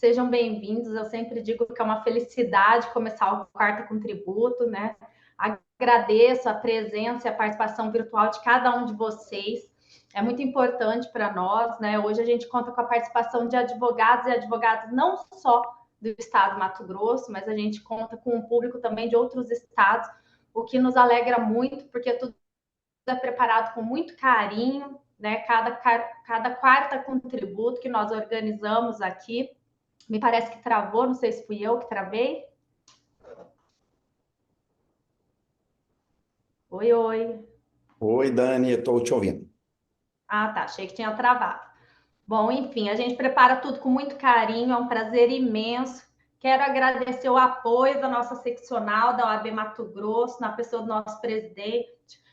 Sejam bem-vindos. Eu sempre digo que é uma felicidade começar o Quarta com Tributo, né? Agradeço a presença e a participação virtual de cada um de vocês. É muito importante para nós, né? Hoje a gente conta com a participação de advogados e advogadas não só do estado do Mato Grosso, mas a gente conta com um público também de outros estados, o que nos alegra muito, porque tudo é preparado com muito carinho, né? Cada quarta contributo que nós organizamos aqui. Me parece que travou, não sei se fui eu que travei. Oi, oi. Oi, Dani, eu estou te ouvindo. Ah, tá, achei que tinha travado. Bom, enfim, a gente prepara tudo com muito carinho, é um prazer imenso. Quero agradecer o apoio da nossa seccional da OAB Mato Grosso, na pessoa do nosso presidente,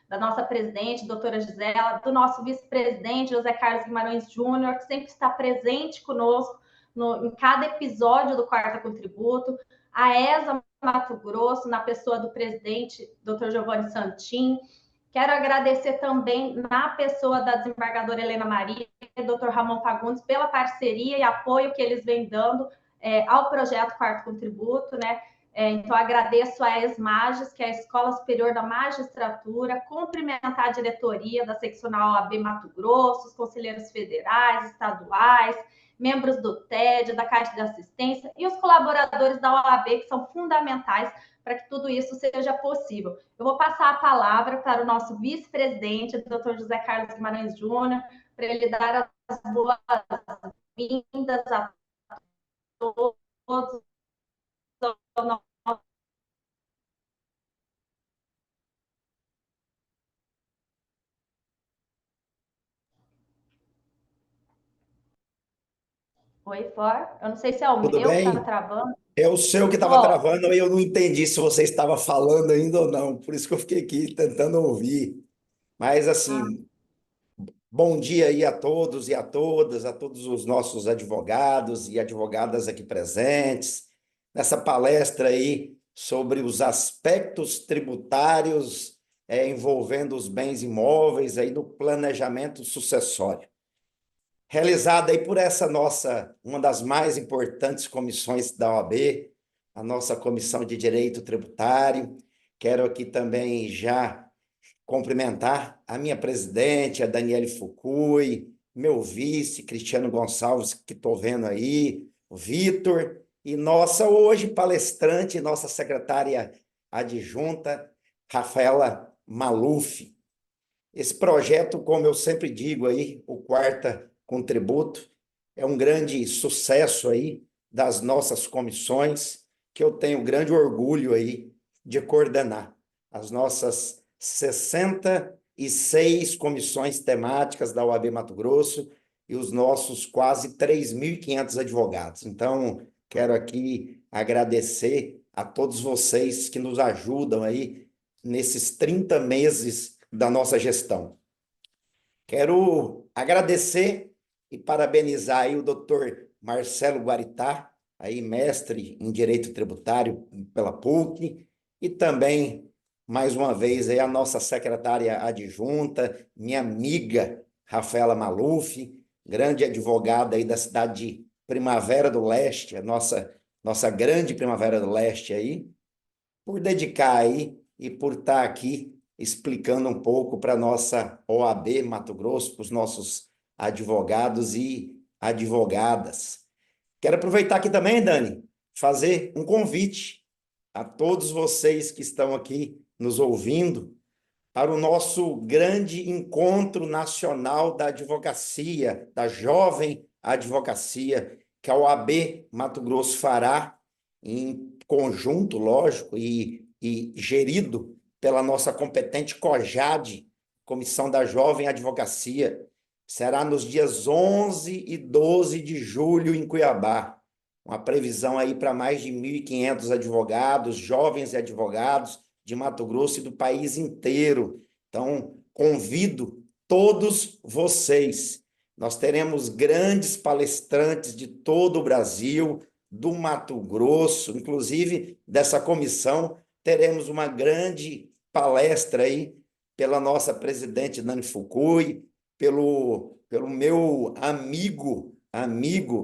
da nossa presidente, doutora Gisela, do nosso vice-presidente, José Carlos Guimarães Júnior, que sempre está presente conosco em cada episódio do Quarta Contributo, a ESA Mato Grosso, na pessoa do presidente, doutor Giovanni Santin. Quero agradecer também na pessoa da desembargadora Helena Maria e doutor Ramon Fagundes pela parceria e apoio que eles vêm dando ao projeto Quarto Contributo, né? Então, agradeço a ESMAGES, que é a Escola Superior da Magistratura, cumprimentar a diretoria da seccional AB Mato Grosso, os conselheiros federais, estaduais, membros do TED, da Caixa de Assistência e os colaboradores da OAB, que são fundamentais para que tudo isso seja possível. Eu vou passar a palavra para o nosso vice-presidente, o doutor José Carlos Guimarães Júnior, para ele dar as boas-vindas a todos. Oi, For. Eu não sei se é o Tudo meu que está bem? travando. É o seu que estava Ó, travando e eu não entendi se você estava falando ainda ou não. Por isso que eu fiquei aqui tentando ouvir. Mas, assim, bom dia aí a todos e a todas, a todos os nossos advogados e advogadas aqui presentes, nessa palestra aí sobre os aspectos tributários envolvendo os bens imóveis aí no planejamento sucessório. Realizada aí por essa nossa, uma das mais importantes comissões da OAB, a nossa Comissão de Direito Tributário. Quero aqui também já cumprimentar a minha presidente, a Daniele Fukui, meu vice, Cristiano Gonçalves, que estou vendo aí, o Vitor, e nossa hoje palestrante, nossa secretária adjunta, Rafaela Maluf. Esse projeto, como eu sempre digo aí, o Quarta Contributo, é um grande sucesso aí das nossas comissões, que eu tenho grande orgulho aí de coordenar. As nossas 66 comissões temáticas da OAB Mato Grosso e os nossos quase 3.500 advogados. Então, quero aqui agradecer a todos vocês que nos ajudam aí nesses 30 meses da nossa gestão. Quero agradecer e parabenizar aí o doutor Marcelo Guaritá, aí mestre em Direito Tributário pela PUC, e também, mais uma vez, aí a nossa secretária adjunta, minha amiga Rafaela Maluf, grande advogada aí da cidade de Primavera do Leste, a nossa grande Primavera do Leste aí, por dedicar aí e por estar aqui explicando um pouco para a nossa OAB Mato Grosso, para os nossos advogados e advogadas. Quero aproveitar aqui também, Dani, fazer um convite a todos vocês que estão aqui nos ouvindo para o nosso grande encontro nacional da advocacia, da jovem advocacia, que a OAB Mato Grosso fará em conjunto, lógico, e gerido pela nossa competente COJAD, Comissão da Jovem Advocacia. Será nos dias 11 e 12 de julho em Cuiabá. Uma previsão aí para mais de 1.500 advogados, jovens advogados de Mato Grosso e do país inteiro. Então, convido todos vocês. Nós teremos grandes palestrantes de todo o Brasil, do Mato Grosso, inclusive dessa comissão, teremos uma grande palestra aí pela nossa presidente Dani Fukui, pelo meu amigo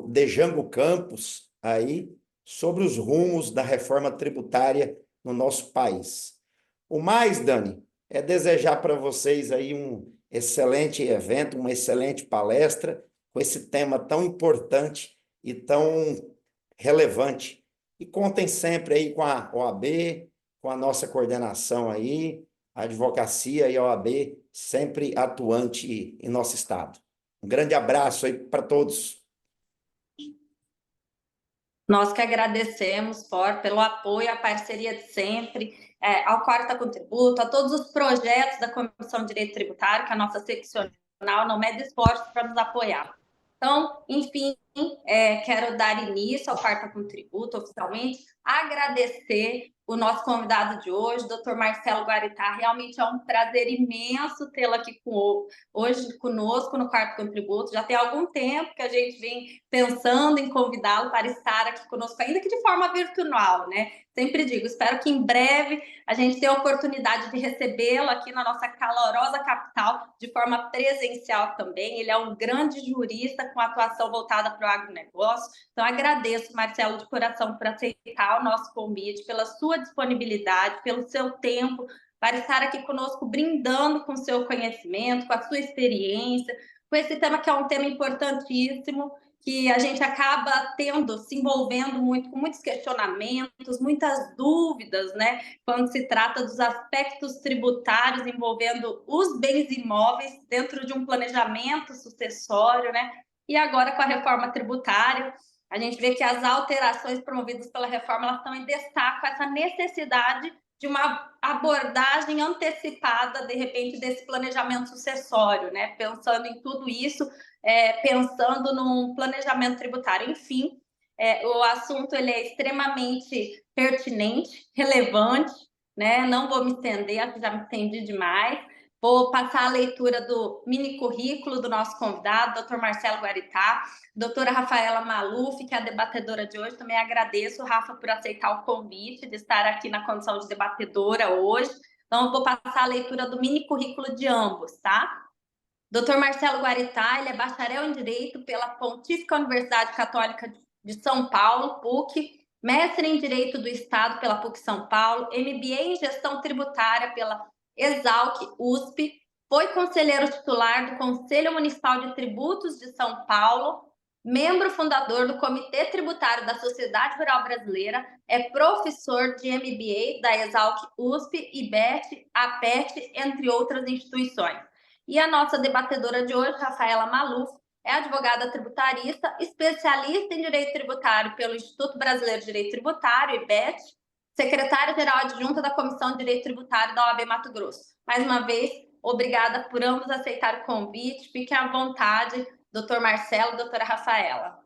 Dejango Campos, aí sobre os rumos da reforma tributária no nosso país. O mais, Dani, é desejar para vocês aí um excelente evento, uma excelente palestra com esse tema tão importante e tão relevante. E contem sempre aí com a OAB, com a nossa coordenação aí, a advocacia e a OAB sempre atuante em nosso estado. Um grande abraço aí para todos. Nós que agradecemos, pelo apoio, a parceria de sempre, ao Quarta Contributo, a todos os projetos da Comissão de Direito Tributário, que a nossa seccional não mede esforços para nos apoiar. Então, enfim, quero dar início ao Quarta Contributo oficialmente, agradecer o nosso convidado de hoje, Dr. Marcelo Guaritá. Realmente é um prazer imenso tê-lo aqui hoje conosco no Quarto Contributo. Já tem algum tempo que a gente vem pensando em convidá-lo para estar aqui conosco, ainda que de forma virtual, né? Sempre digo, espero que em breve a gente tenha a oportunidade de recebê-lo aqui na nossa calorosa capital de forma presencial também. Ele é um grande jurista com atuação voltada para o agronegócio. Então, agradeço, Marcelo, de coração, por aceitar o nosso convite, pela sua disponibilidade, pelo seu tempo, para estar aqui conosco, brindando com o seu conhecimento, com a sua experiência, com esse tema que é um tema importantíssimo, que a gente acaba se envolvendo muito, com muitos questionamentos, muitas dúvidas, né? Quando se trata dos aspectos tributários envolvendo os bens imóveis dentro de um planejamento sucessório, né? E agora com a reforma tributária, a gente vê que as alterações promovidas pela reforma elas estão em destaque com essa necessidade de uma abordagem antecipada, de repente, desse planejamento sucessório, né? Pensando em tudo isso, pensando num planejamento tributário. Enfim, o assunto ele é extremamente pertinente, relevante, né? Não vou me estender, acho que já me estendi demais. Vou passar a leitura do mini currículo do nosso convidado, Dr. Marcelo Guaritá, doutora Rafaela Maluf, que é a debatedora de hoje. Também agradeço, Rafa, por aceitar o convite de estar aqui na condição de debatedora hoje. Então, eu vou passar a leitura do mini currículo de ambos, tá? Dr. Marcelo Guaritá, ele é bacharel em Direito pela Pontífica Universidade Católica de São Paulo, PUC, mestre em Direito do Estado pela PUC São Paulo, MBA em Gestão Tributária pela Exalc USP, foi conselheiro titular do Conselho Municipal de Tributos de São Paulo, membro fundador do Comitê Tributário da Sociedade Rural Brasileira, é professor de MBA da Exalc USP, IBET, APET, entre outras instituições. E a nossa debatedora de hoje, Rafaela Maluf, é advogada tributarista, especialista em direito tributário pelo Instituto Brasileiro de Direito Tributário, IBET, secretária-geral adjunta da Comissão de Direito Tributário da OAB Mato Grosso. Mais uma vez, obrigada por ambos aceitar o convite. Fiquem à vontade, doutor Marcelo, doutora Rafaela.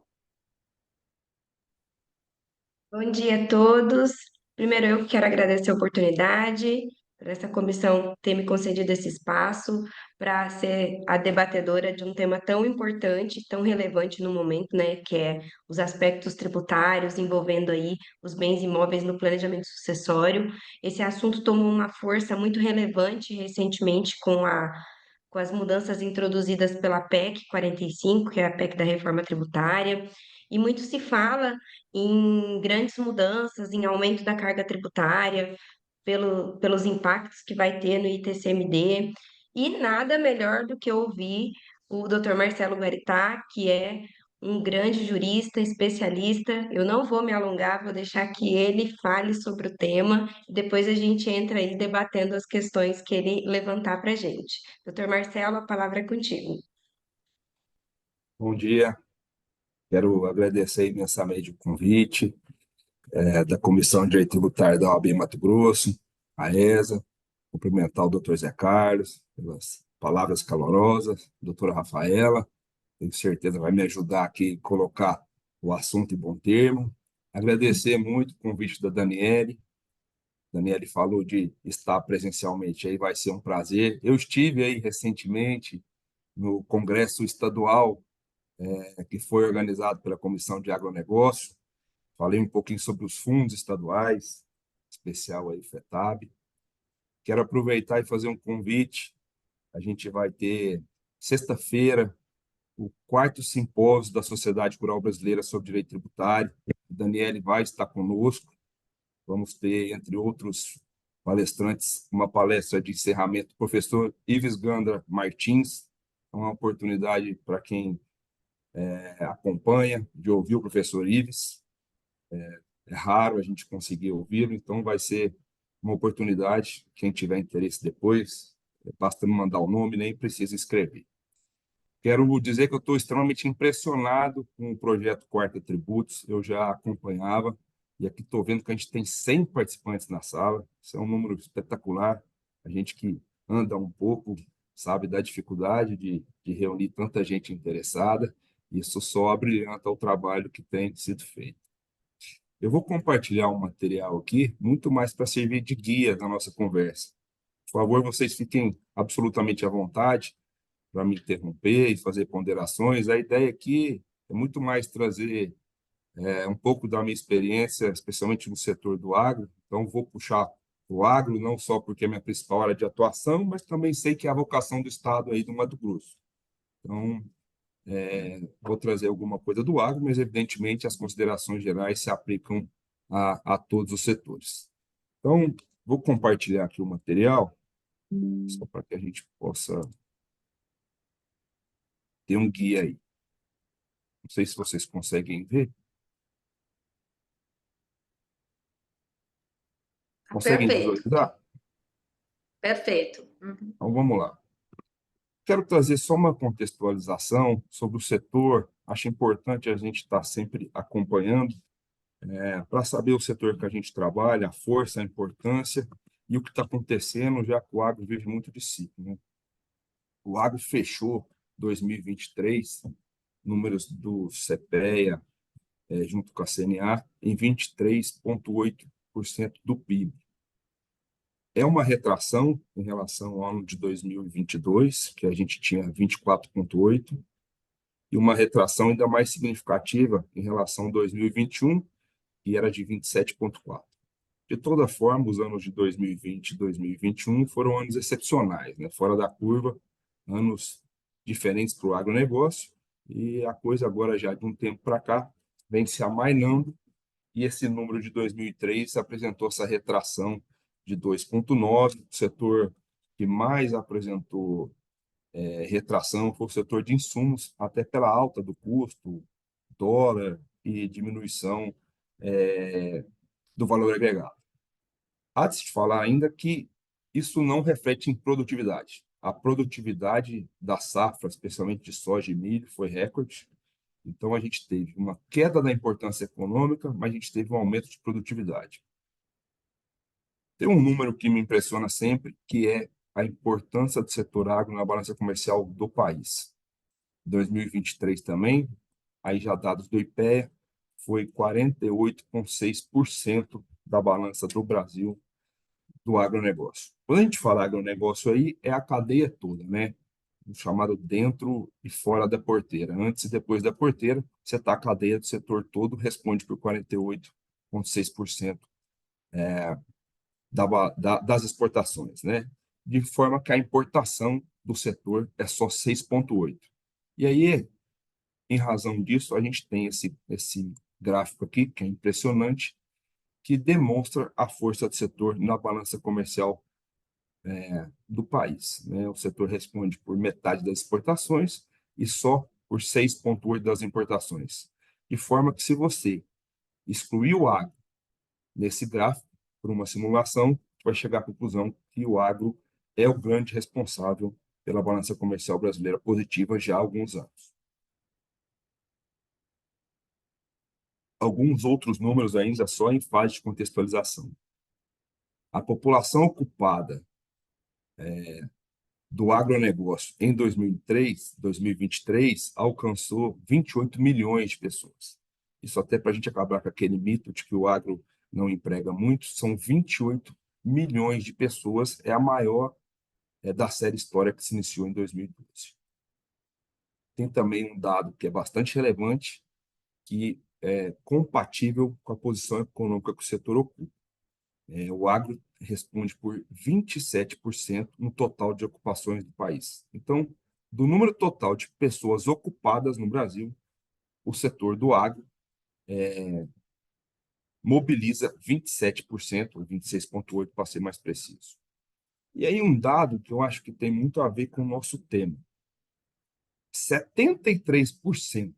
Bom dia a todos. Primeiro, eu quero agradecer a oportunidade por essa comissão ter me concedido esse espaço para ser a debatedora de um tema tão importante, tão relevante no momento, né, que é os aspectos tributários envolvendo aí os bens imóveis no planejamento sucessório. Esse assunto tomou uma força muito relevante recentemente com as mudanças introduzidas pela PEC 45, que é a PEC da Reforma Tributária, e muito se fala em grandes mudanças, em aumento da carga tributária, pelos impactos que vai ter no ITCMD, e nada melhor do que ouvir o Dr. Marcelo Guaritá, que é um grande jurista, especialista. Eu não vou me alongar, vou deixar que ele fale sobre o tema, e depois a gente entra aí debatendo as questões que ele levantar para a gente. Dr. Marcelo, a palavra é contigo. Bom dia, quero agradecer imensamente o convite da Comissão de Direito Tributário da OAB Mato Grosso, a ESA, cumprimentar o doutor Zé Carlos pelas palavras calorosas, doutora Rafaela, tenho certeza vai me ajudar aqui a colocar o assunto em bom termo. Agradecer muito o convite da Daniele. Daniele falou de estar presencialmente aí, vai ser um prazer. Eu estive aí recentemente no Congresso Estadual que foi organizado pela Comissão de Agronegócio. Falei um pouquinho sobre os fundos estaduais, especial aí FETAB. Quero aproveitar e fazer um convite. A gente vai ter sexta-feira o 4º Simpósio da Sociedade Rural Brasileira sobre Direito Tributário. O Daniele vai estar conosco. Vamos ter, entre outros palestrantes, uma palestra de encerramento do professor Ives Gandra Martins. É uma oportunidade para quem acompanha de ouvir o professor Ives. É raro a gente conseguir ouvi-lo, então vai ser uma oportunidade. Quem tiver interesse depois, basta me mandar o nome, nem precisa escrever. Quero dizer que eu estou extremamente impressionado com o projeto Quarta Tributos. Eu já acompanhava, e aqui estou vendo que a gente tem 100 participantes na sala. Isso é um número espetacular. A gente que anda um pouco sabe da dificuldade de reunir tanta gente interessada. Isso só abrilhanta o trabalho que tem sido feito. Eu vou compartilhar um material aqui, muito mais para servir de guia na nossa conversa. Por favor, vocês fiquem absolutamente à vontade para me interromper e fazer ponderações. A ideia aqui é muito mais trazer um pouco da minha experiência, especialmente no setor do agro. Então, vou puxar o agro, não só porque é minha principal área de atuação, mas também sei que é a vocação do Estado aí do Mato Grosso. Então, vou trazer alguma coisa do agro, mas, evidentemente, as considerações gerais se aplicam a todos os setores. Então, vou compartilhar aqui o material, só para que a gente possa ter um guia aí. Não sei se vocês conseguem ver. Conseguem Perfeito. visualizar? Perfeito. Então, vamos lá. Quero trazer só uma contextualização sobre o setor. Acho importante a gente estar sempre acompanhando, para saber o setor que a gente trabalha, a força, a importância e o que está acontecendo, já que o agro vive muito de ciclo, né? O agro fechou 2023, números do CPEA, junto com a CNA, em 23,8% do PIB. É uma retração em relação ao ano de 2022, que a gente tinha 24,8%, e uma retração ainda mais significativa em relação a 2021, que era de 27,4%. De toda forma, os anos de 2020 e 2021 foram anos excepcionais, né? Fora da curva, anos diferentes para o agronegócio, e a coisa agora, já de um tempo para cá, vem se amainando, e esse número de 2003 apresentou essa retração de 2,9%. O setor que mais apresentou retração foi o setor de insumos, até pela alta do custo, dólar e diminuição do valor agregado. Há de se falar ainda que isso não reflete em produtividade. A produtividade da safra, especialmente de soja e milho, foi recorde. Então, a gente teve uma queda da importância econômica, mas a gente teve um aumento de produtividade. Tem um número que me impressiona sempre, que é a importância do setor agro na balança comercial do país. Em 2023 também, aí já dados do IPEA, foi 48,6% da balança do Brasil do agronegócio. Quando a gente fala agronegócio aí, é a cadeia toda, né? O chamado dentro e fora da porteira. Antes e depois da porteira, você está a cadeia do setor todo, responde por 48,6% das exportações, né? De forma que a importação do setor é só 6,8%. E aí, em razão disso, a gente tem esse gráfico aqui, que é impressionante, que demonstra a força do setor na balança comercial do país, né? O setor responde por metade das exportações e só por 6,8% das importações. De forma que, se você excluir o agro nesse gráfico, por uma simulação, vai chegar à conclusão que o agro é o grande responsável pela balança comercial brasileira positiva já há alguns anos. Alguns outros números ainda só em fase de contextualização. A população ocupada do agronegócio em 2023 alcançou 28 milhões de pessoas. Isso até para a gente acabar com aquele mito de que o agro não emprega muito, são 28 milhões de pessoas, é a maior da série histórica que se iniciou em 2012. Tem também um dado que é bastante relevante, que é compatível com a posição econômica que o setor ocupa. O agro responde por 27% no total de ocupações do país. Então, do número total de pessoas ocupadas no Brasil, o setor do agro mobiliza 27%, ou 26,8% para ser mais preciso. E aí um dado que eu acho que tem muito a ver com o nosso tema. 73%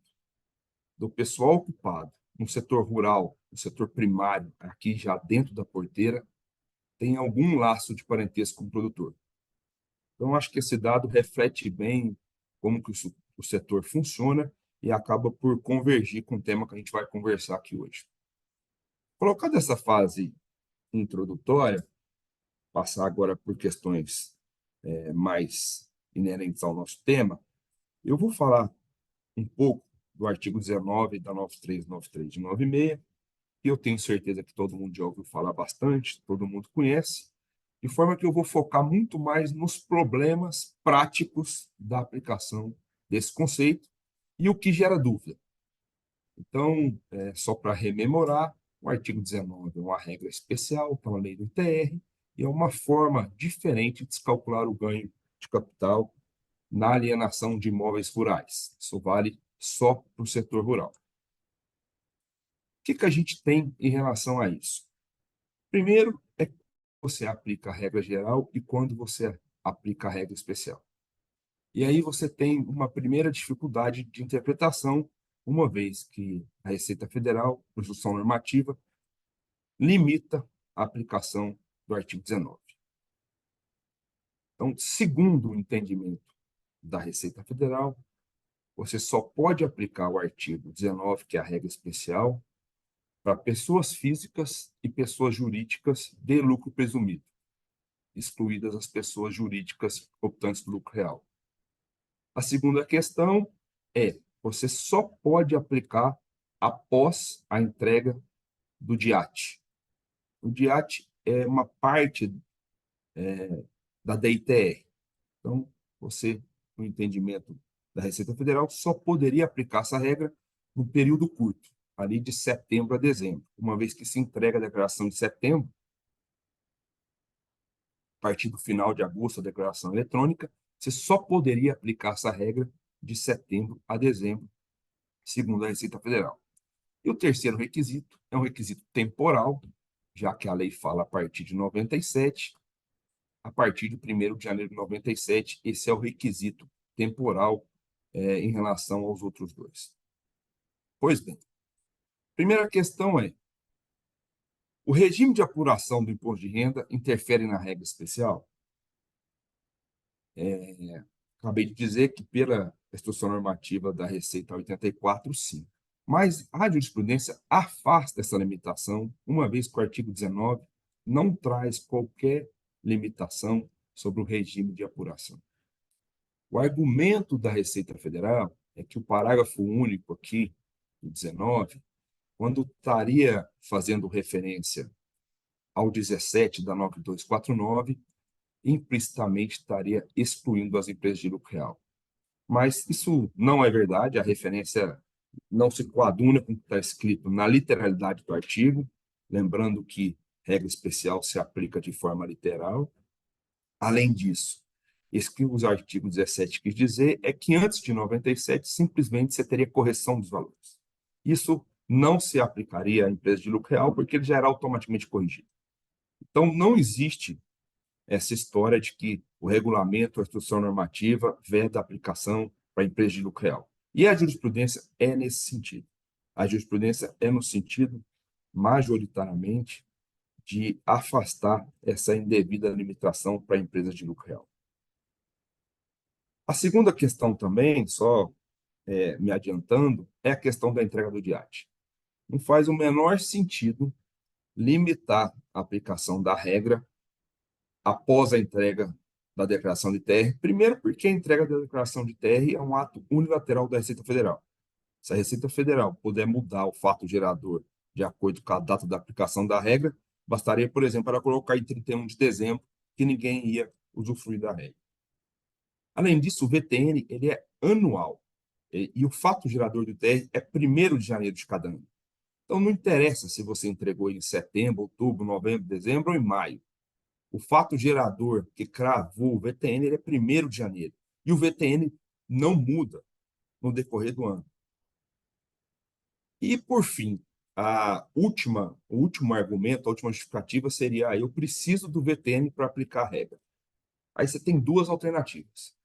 do pessoal ocupado no setor rural, no setor primário, aqui já dentro da porteira, tem algum laço de parentesco com o produtor. Então, acho que esse dado reflete bem como que o setor funciona e acaba por convergir com o tema que a gente vai conversar aqui hoje. Colocada essa fase introdutória, passar agora por questões mais inerentes ao nosso tema, eu vou falar um pouco do artigo 19 da 9393 de 96, que eu tenho certeza que todo mundo já ouviu falar bastante, todo mundo conhece, de forma que eu vou focar muito mais nos problemas práticos da aplicação desse conceito e o que gera dúvida. Então, só para rememorar, o artigo 19 é uma regra especial, está na lei do ITR, e é uma forma diferente de se calcular o ganho de capital na alienação de imóveis rurais. Isso vale só para o setor rural. O que a gente tem em relação a isso? Primeiro, é quando você aplica a regra geral e quando você aplica a regra especial. E aí você tem uma primeira dificuldade de interpretação, uma vez que a Receita Federal, por instrução normativa, limita a aplicação do artigo 19. Então, segundo o entendimento da Receita Federal, você só pode aplicar o artigo 19, que é a regra especial, para pessoas físicas e pessoas jurídicas de lucro presumido, excluídas as pessoas jurídicas optantes do lucro real. A segunda questão é, você só pode aplicar após a entrega do DIAT. O DIAT é uma parte da DITR. Então, você, no entendimento da Receita Federal, só poderia aplicar essa regra no período curto, ali de setembro a dezembro. Uma vez que se entrega a declaração de setembro, a partir do final de agosto, a declaração eletrônica, você só poderia aplicar essa regra de setembro a dezembro, segundo a Receita Federal. E o terceiro requisito é um requisito temporal, já que a lei fala a partir de 97, a partir de 1º de janeiro de 97, esse é o requisito temporal em relação aos outros dois. Pois bem, primeira questão é, o regime de apuração do imposto de renda interfere na regra especial? Acabei de dizer que pela instrução normativa da Receita 84, sim. Mas a jurisprudência afasta essa limitação, uma vez que o artigo 19 não traz qualquer limitação sobre o regime de apuração. O argumento da Receita Federal é que o parágrafo único aqui, do 19, quando estaria fazendo referência ao 17 da 9249, implicitamente estaria excluindo as empresas de lucro real. Mas isso não é verdade, a referência não se coaduna com o que está escrito na literalidade do artigo, lembrando que regra especial se aplica de forma literal. Além disso, isso que o artigo 17 quis dizer é que antes de 97, simplesmente você teria correção dos valores. Isso não se aplicaria à empresa de lucro real, porque ele já era automaticamente corrigido. Então, não existe essa história de que o regulamento, a instrução normativa, veda a aplicação para a empresa de lucro real. E a jurisprudência é nesse sentido. A jurisprudência é no sentido, majoritariamente, de afastar essa indevida limitação para empresas de lucro real. A segunda questão também, só me adiantando, é a questão da entrega do DIAT. Não faz o menor sentido limitar a aplicação da regra após a entrega da declaração de TR, primeiro porque a entrega da declaração de TR é um ato unilateral da Receita Federal. Se a Receita Federal puder mudar o fato gerador de acordo com a data da aplicação da regra, bastaria, por exemplo, ela colocar em 31 de dezembro, que ninguém ia usufruir da regra. Além disso, o VTN ele é anual, e o fato gerador do TR é 1º de janeiro de cada ano. Então, não interessa se você entregou em setembro, outubro, novembro, dezembro ou em maio. O fato gerador que cravou o VTN ele é 1º de janeiro. E o VTN não muda no decorrer do ano. E, por fim, o último argumento, a última justificativa seria: eu preciso do VTN para aplicar a regra. Aí você tem duas alternativas.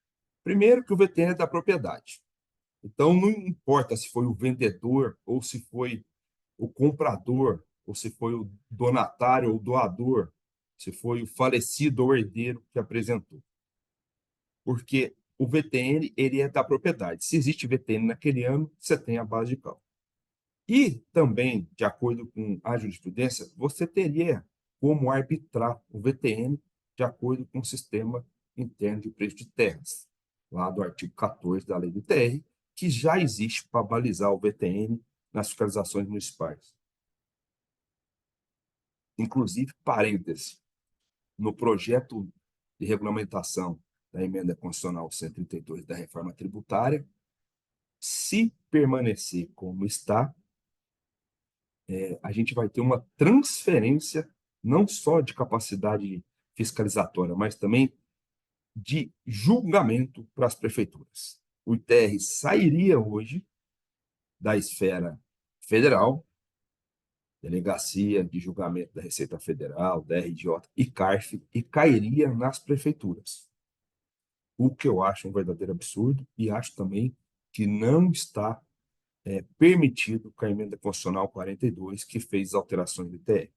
Primeiro, que o VTN é da propriedade. Então, não importa se foi o vendedor, ou se foi o comprador, ou se foi o donatário ou doador, se foi o falecido ou herdeiro que apresentou. Porque o VTN ele é da propriedade. Se existe VTN naquele ano, você tem a base de cálculo. E também, de acordo com a jurisprudência, você teria como arbitrar o VTN de acordo com o sistema interno de preço de terras, lá do artigo 14 da lei do TR, que já existe para balizar o VTN nas fiscalizações municipais. Inclusive, parêntese, no projeto de regulamentação da emenda constitucional 132 da reforma tributária, se permanecer como está, a gente vai ter uma transferência não só de capacidade fiscalizatória, mas também de julgamento para as prefeituras. O ITR sairia hoje da esfera federal, Delegacia de Julgamento da Receita Federal, DRJ e CARF, e cairia nas prefeituras. O que eu acho um verdadeiro absurdo, e acho também que não está permitido com a emenda constitucional 42, que fez alterações do ITR.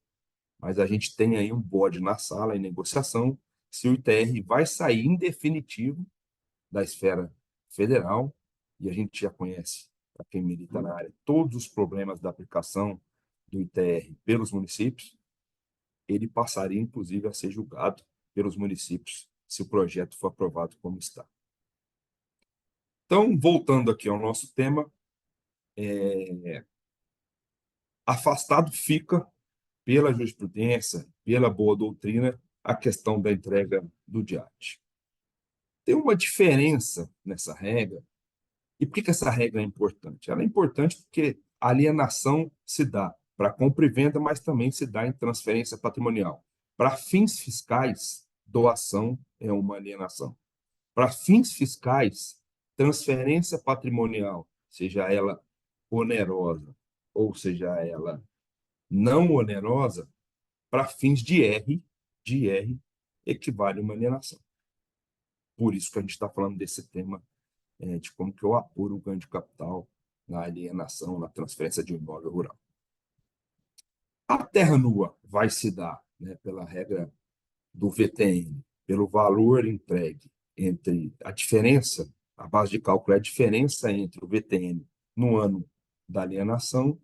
Mas a gente tem aí um bode na sala em negociação, se o ITR vai sair em definitivo da esfera federal, e a gente já conhece, para quem milita na área, todos os problemas da aplicação do ITR pelos municípios, ele passaria, inclusive, a ser julgado pelos municípios, se o projeto for aprovado como está. Então, voltando aqui ao nosso tema, afastado fica, pela jurisprudência, pela boa doutrina, a questão da entrega do DIAT. Tem uma diferença nessa regra. E por que essa regra é importante? Ela é importante porque a alienação se dá para compra e venda, mas também se dá em transferência patrimonial. Para fins fiscais, doação é uma alienação. Para fins fiscais, transferência patrimonial, seja ela onerosa ou seja ela não onerosa, para fins de R, equivale a uma alienação. Por isso que a gente está falando desse tema de como que eu apuro o ganho de capital na alienação, na transferência de um imóvel rural. A terra nua vai se dar, pela regra do VTN, pelo valor entregue entre a diferença, a base de cálculo é a diferença entre o VTN no ano da alienação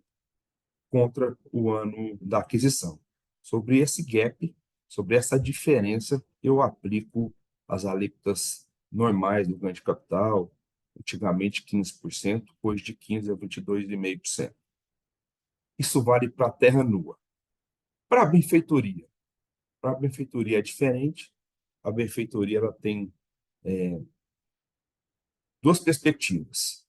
contra o ano da aquisição. Sobre esse gap, sobre essa diferença, eu aplico as alíquotas normais do ganho de capital, antigamente 15%, hoje de 15% a 22,5%. Isso vale para a terra nua. Para a benfeitoria. Para a benfeitoria é diferente. A benfeitoria ela tem duas perspectivas.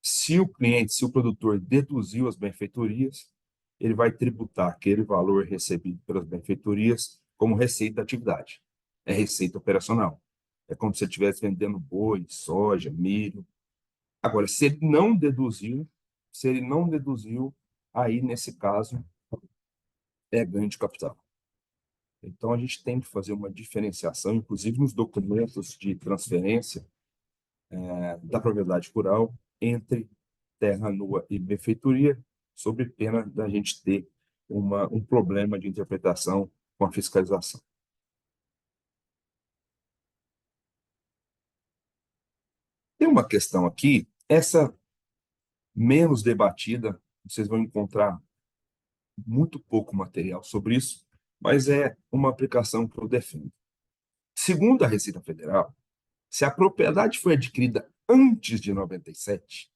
Se o cliente, se o produtor deduziu as benfeitorias, ele vai tributar aquele valor recebido pelas benfeitorias como receita da atividade. É receita operacional. É como se ele estivesse vendendo boi, soja, milho. Agora, se ele não deduziu, aí, nesse caso, é ganho de capital. Então, a gente tem que fazer uma diferenciação, inclusive nos documentos de transferência da propriedade rural, entre terra nua e benfeitoria, sob pena da gente ter um problema de interpretação com a fiscalização. Tem uma questão aqui, essa menos debatida, vocês vão encontrar muito pouco material sobre isso, mas é uma aplicação que eu defendo. Segundo a Receita Federal, se a propriedade foi adquirida antes de 97,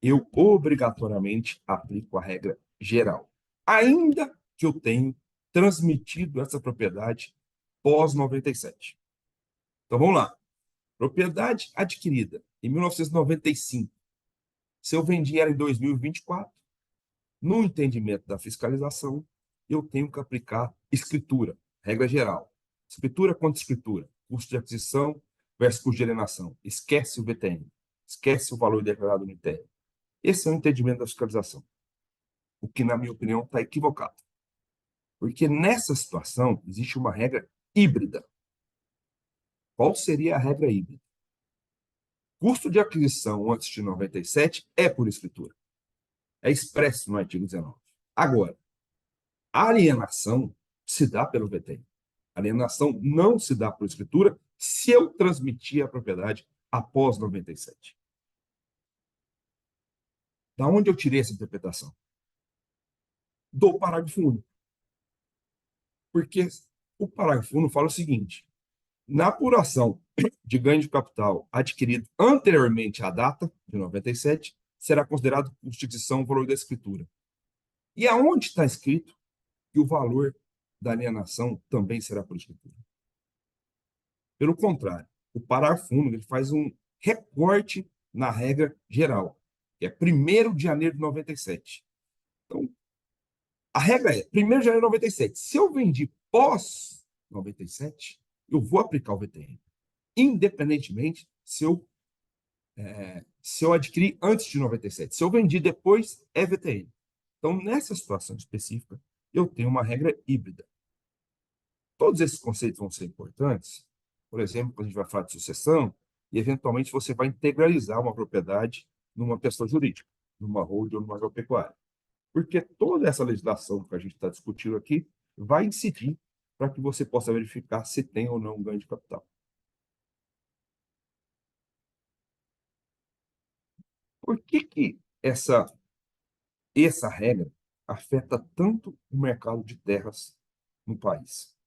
eu obrigatoriamente aplico a regra geral, ainda que eu tenha transmitido essa propriedade pós 97. Então vamos lá. Propriedade adquirida em 1995. Se eu vendi ela em 2024, no entendimento da fiscalização, eu tenho que aplicar escritura, regra geral. Escritura contra escritura, custo de aquisição versus custo de alienação. Esquece o VTN, esquece o valor declarado no ITR. Esse é o entendimento da fiscalização, o que, na minha opinião, está equivocado. Porque nessa situação existe uma regra híbrida. Qual seria a regra híbrida? Custo de aquisição antes de 97 é por escritura. É expresso no artigo 19. Agora, a alienação se dá pelo VTN. A alienação não se dá por escritura se eu transmitir a propriedade após 97. Da onde eu tirei essa interpretação? Do parágrafo único. Porque o parágrafo único fala o seguinte: na apuração de ganho de capital adquirido anteriormente à data de 97, será considerado custo de aquisição o valor da escritura. E aonde está escrito que o valor da alienação também será por escritura? Pelo contrário, o parágrafo único ele faz um recorte na regra geral, que é 1º de janeiro de 97. Então, a regra é 1º de janeiro de 97. Se eu vendi pós 97, eu vou aplicar o VTN, independentemente se eu adquiri antes de 97. Se eu vendi depois, é VTN. Então, nessa situação específica, eu tenho uma regra híbrida. Todos esses conceitos vão ser importantes. Por exemplo, quando a gente vai falar de sucessão, e eventualmente você vai integralizar uma propriedade numa pessoa jurídica, numa holding ou numa agropecuária. Porque toda essa legislação que a gente está discutindo aqui vai incidir para que você possa verificar se tem ou não um ganho de capital. Por que essa regra afeta tanto o mercado de terras no país?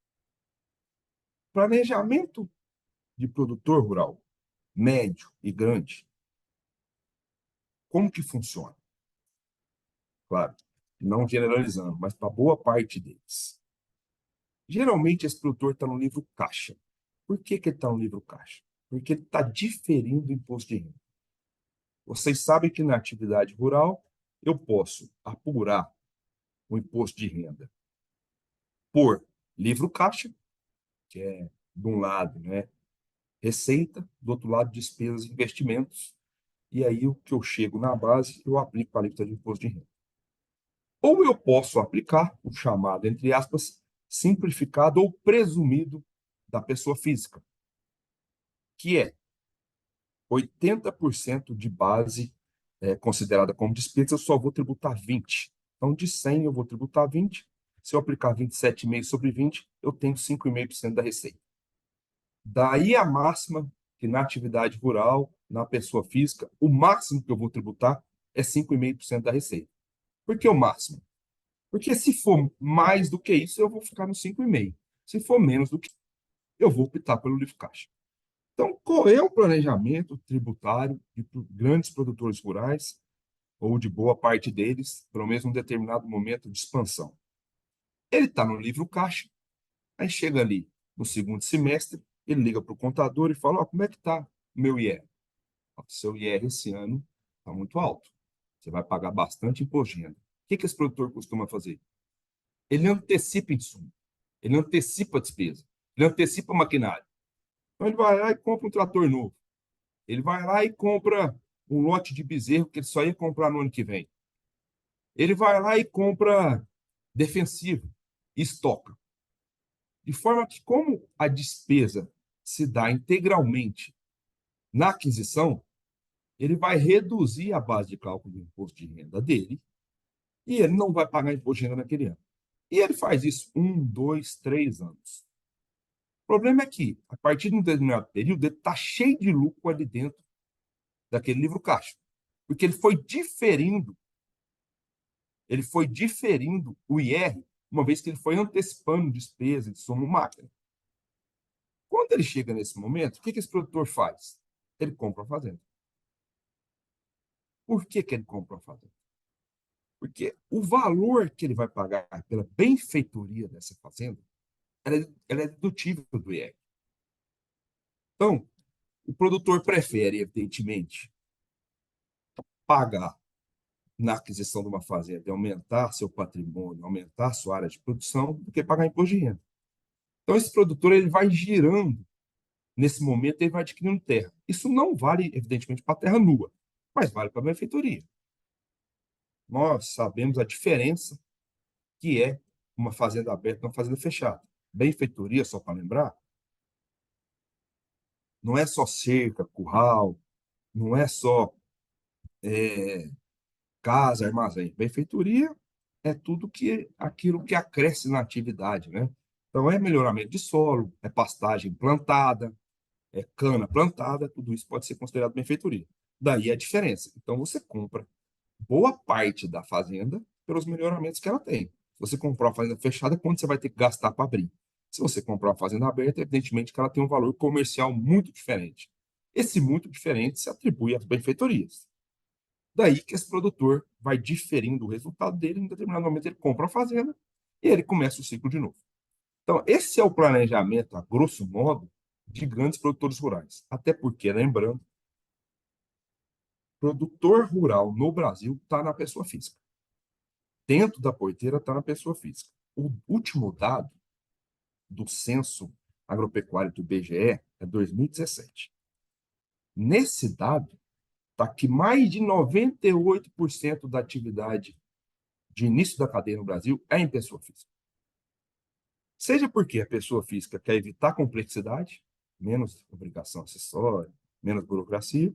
Planejamento de produtor rural, médio e grande, como que funciona? Claro, não generalizando, mas para boa parte deles. Geralmente, esse produtor está no livro caixa. Por que ele está no livro caixa? Porque ele está diferindo o imposto de renda. Vocês sabem que na atividade rural, eu posso apurar o imposto de renda por livro caixa, que é, de um lado, né, receita, do outro lado, despesas e investimentos, e aí o que eu chego na base, eu aplico a alíquota de imposto de renda. Ou eu posso aplicar o chamado, entre aspas, simplificado ou presumido da pessoa física, que é 80% de base considerada como despesa, eu só vou tributar 20. Então, de 100 eu vou tributar 20. Se eu aplicar 27,5 sobre 20, eu tenho 5,5% da receita. Daí a máxima que na atividade rural, na pessoa física, o máximo que eu vou tributar é 5,5% da receita. Por que o máximo? Porque se for mais do que isso, eu vou ficar no 5,5%. Se for menos do que isso, eu vou optar pelo livre caixa. Então, qual é o planejamento tributário de grandes produtores rurais, ou de boa parte deles, pelo menos em um determinado momento de expansão? Ele está no livro caixa, aí chega ali no segundo semestre, ele liga para o contador e fala: como é que está o meu IR? O seu IR esse ano está muito alto. Você vai pagar bastante imposto de renda. O que esse produtor costuma fazer? Ele antecipa insumo, ele antecipa a despesa, ele antecipa maquinário. Então ele vai lá e compra um trator novo. Ele vai lá e compra um lote de bezerro que ele só ia comprar no ano que vem. Ele vai lá e compra defensivo e estoca. De forma que, como a despesa se dá integralmente na aquisição, ele vai reduzir a base de cálculo do imposto de renda dele e ele não vai pagar imposto de renda naquele ano. E ele faz isso 1, 2, 3 anos. O problema é que, a partir de um determinado período, ele está cheio de lucro ali dentro daquele livro caixa. Porque ele foi diferindo o IR, uma vez que ele foi antecipando despesa de insumo máquina. Quando ele chega nesse momento, o que esse produtor faz? Ele compra a fazenda. Por que ele compra a fazenda? Porque o valor que ele vai pagar pela benfeitoria dessa fazenda, ela é dedutível do IR. Então, o produtor prefere, evidentemente, pagar na aquisição de uma fazenda e aumentar seu patrimônio, aumentar sua área de produção, do que pagar imposto de renda. Então, esse produtor ele vai girando Nesse momento, ele vai adquirindo terra. Isso não vale, evidentemente, para a terra nua, mas vale para a benfeitoria. Nós sabemos a diferença que é uma fazenda aberta e uma fazenda fechada. Benfeitoria, só para lembrar, não é só cerca, curral, não é só casa, armazém. Benfeitoria é tudo aquilo que acresce na atividade, né? Então, é melhoramento de solo, é pastagem plantada, é cana plantada, tudo isso pode ser considerado benfeitoria. Daí a diferença. Então, você compra boa parte da fazenda pelos melhoramentos que ela tem. Se você comprar uma fazenda fechada, quanto você vai ter que gastar para abrir? Se você comprar uma fazenda aberta, evidentemente que ela tem um valor comercial muito diferente. Esse muito diferente se atribui às benfeitorias. Daí que esse produtor vai diferindo o resultado dele, em determinado momento ele compra a fazenda e ele começa o ciclo de novo. Então, esse é o planejamento, a grosso modo, de grandes produtores rurais. Até porque, lembrando, produtor rural no Brasil está na pessoa física. Dentro da porteira está na pessoa física. O último dado do censo agropecuário do IBGE é 2017. Nesse dado, está que mais de 98% da atividade de início da cadeia no Brasil é em pessoa física. Seja porque a pessoa física quer evitar complexidade, menos obrigação acessória, menos burocracia,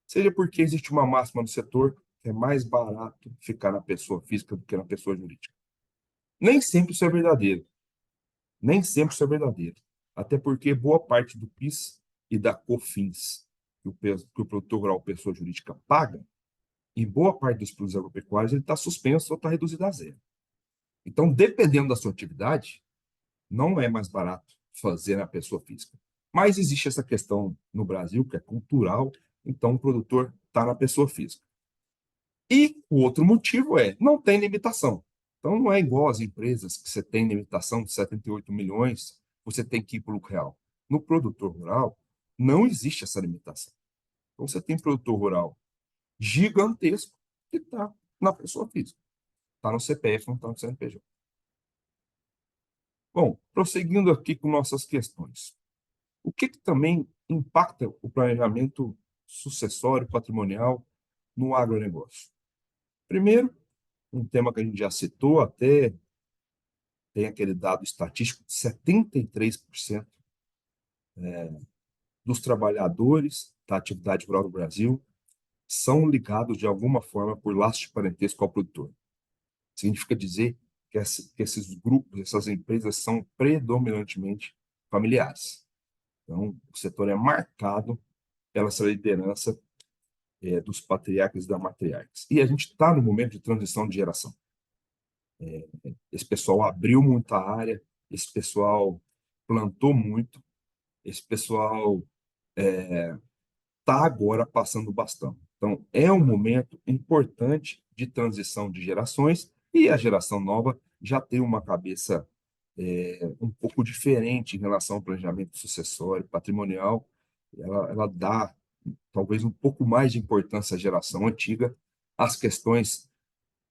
seja porque existe uma máxima no setor que é mais barato ficar na pessoa física do que na pessoa jurídica. Nem sempre isso é verdadeiro. Nem sempre isso é verdadeiro. Até porque boa parte do PIS e da COFINS que o produtor rural, pessoa jurídica, paga, em boa parte dos produtos agropecuários, ele está suspenso ou está reduzido a zero. Então, dependendo da sua atividade, não é mais barato fazer na pessoa física. Mas existe essa questão no Brasil, que é cultural, então o produtor está na pessoa física. E o outro motivo é, não tem limitação. Então, não é igual às empresas que você tem limitação de 78 milhões, você tem que ir para o lucro real. No produtor rural, não existe essa limitação. Então, você tem produtor rural gigantesco que está na pessoa física. Está no CPF, não está no CNPJ. Bom, prosseguindo aqui com nossas questões. O que também impacta o planejamento sucessório patrimonial no agronegócio? Primeiro, um tema que a gente já citou, até tem aquele dado estatístico de 73% dos trabalhadores da atividade rural no Brasil são ligados de alguma forma por laço de parentesco ao produtor. Significa dizer que esses grupos, essas empresas são predominantemente familiares. Então, o setor é marcado pela essa liderança dos patriarcas e das matriarcas. E a gente está no momento de transição de geração. Esse pessoal abriu muita área, esse pessoal plantou muito, esse pessoal está agora passando o bastão. Então, é um momento importante de transição de gerações e a geração nova já tem uma cabeça um pouco diferente em relação ao planejamento sucessório, patrimonial. Ela dá talvez um pouco mais de importância à geração antiga às questões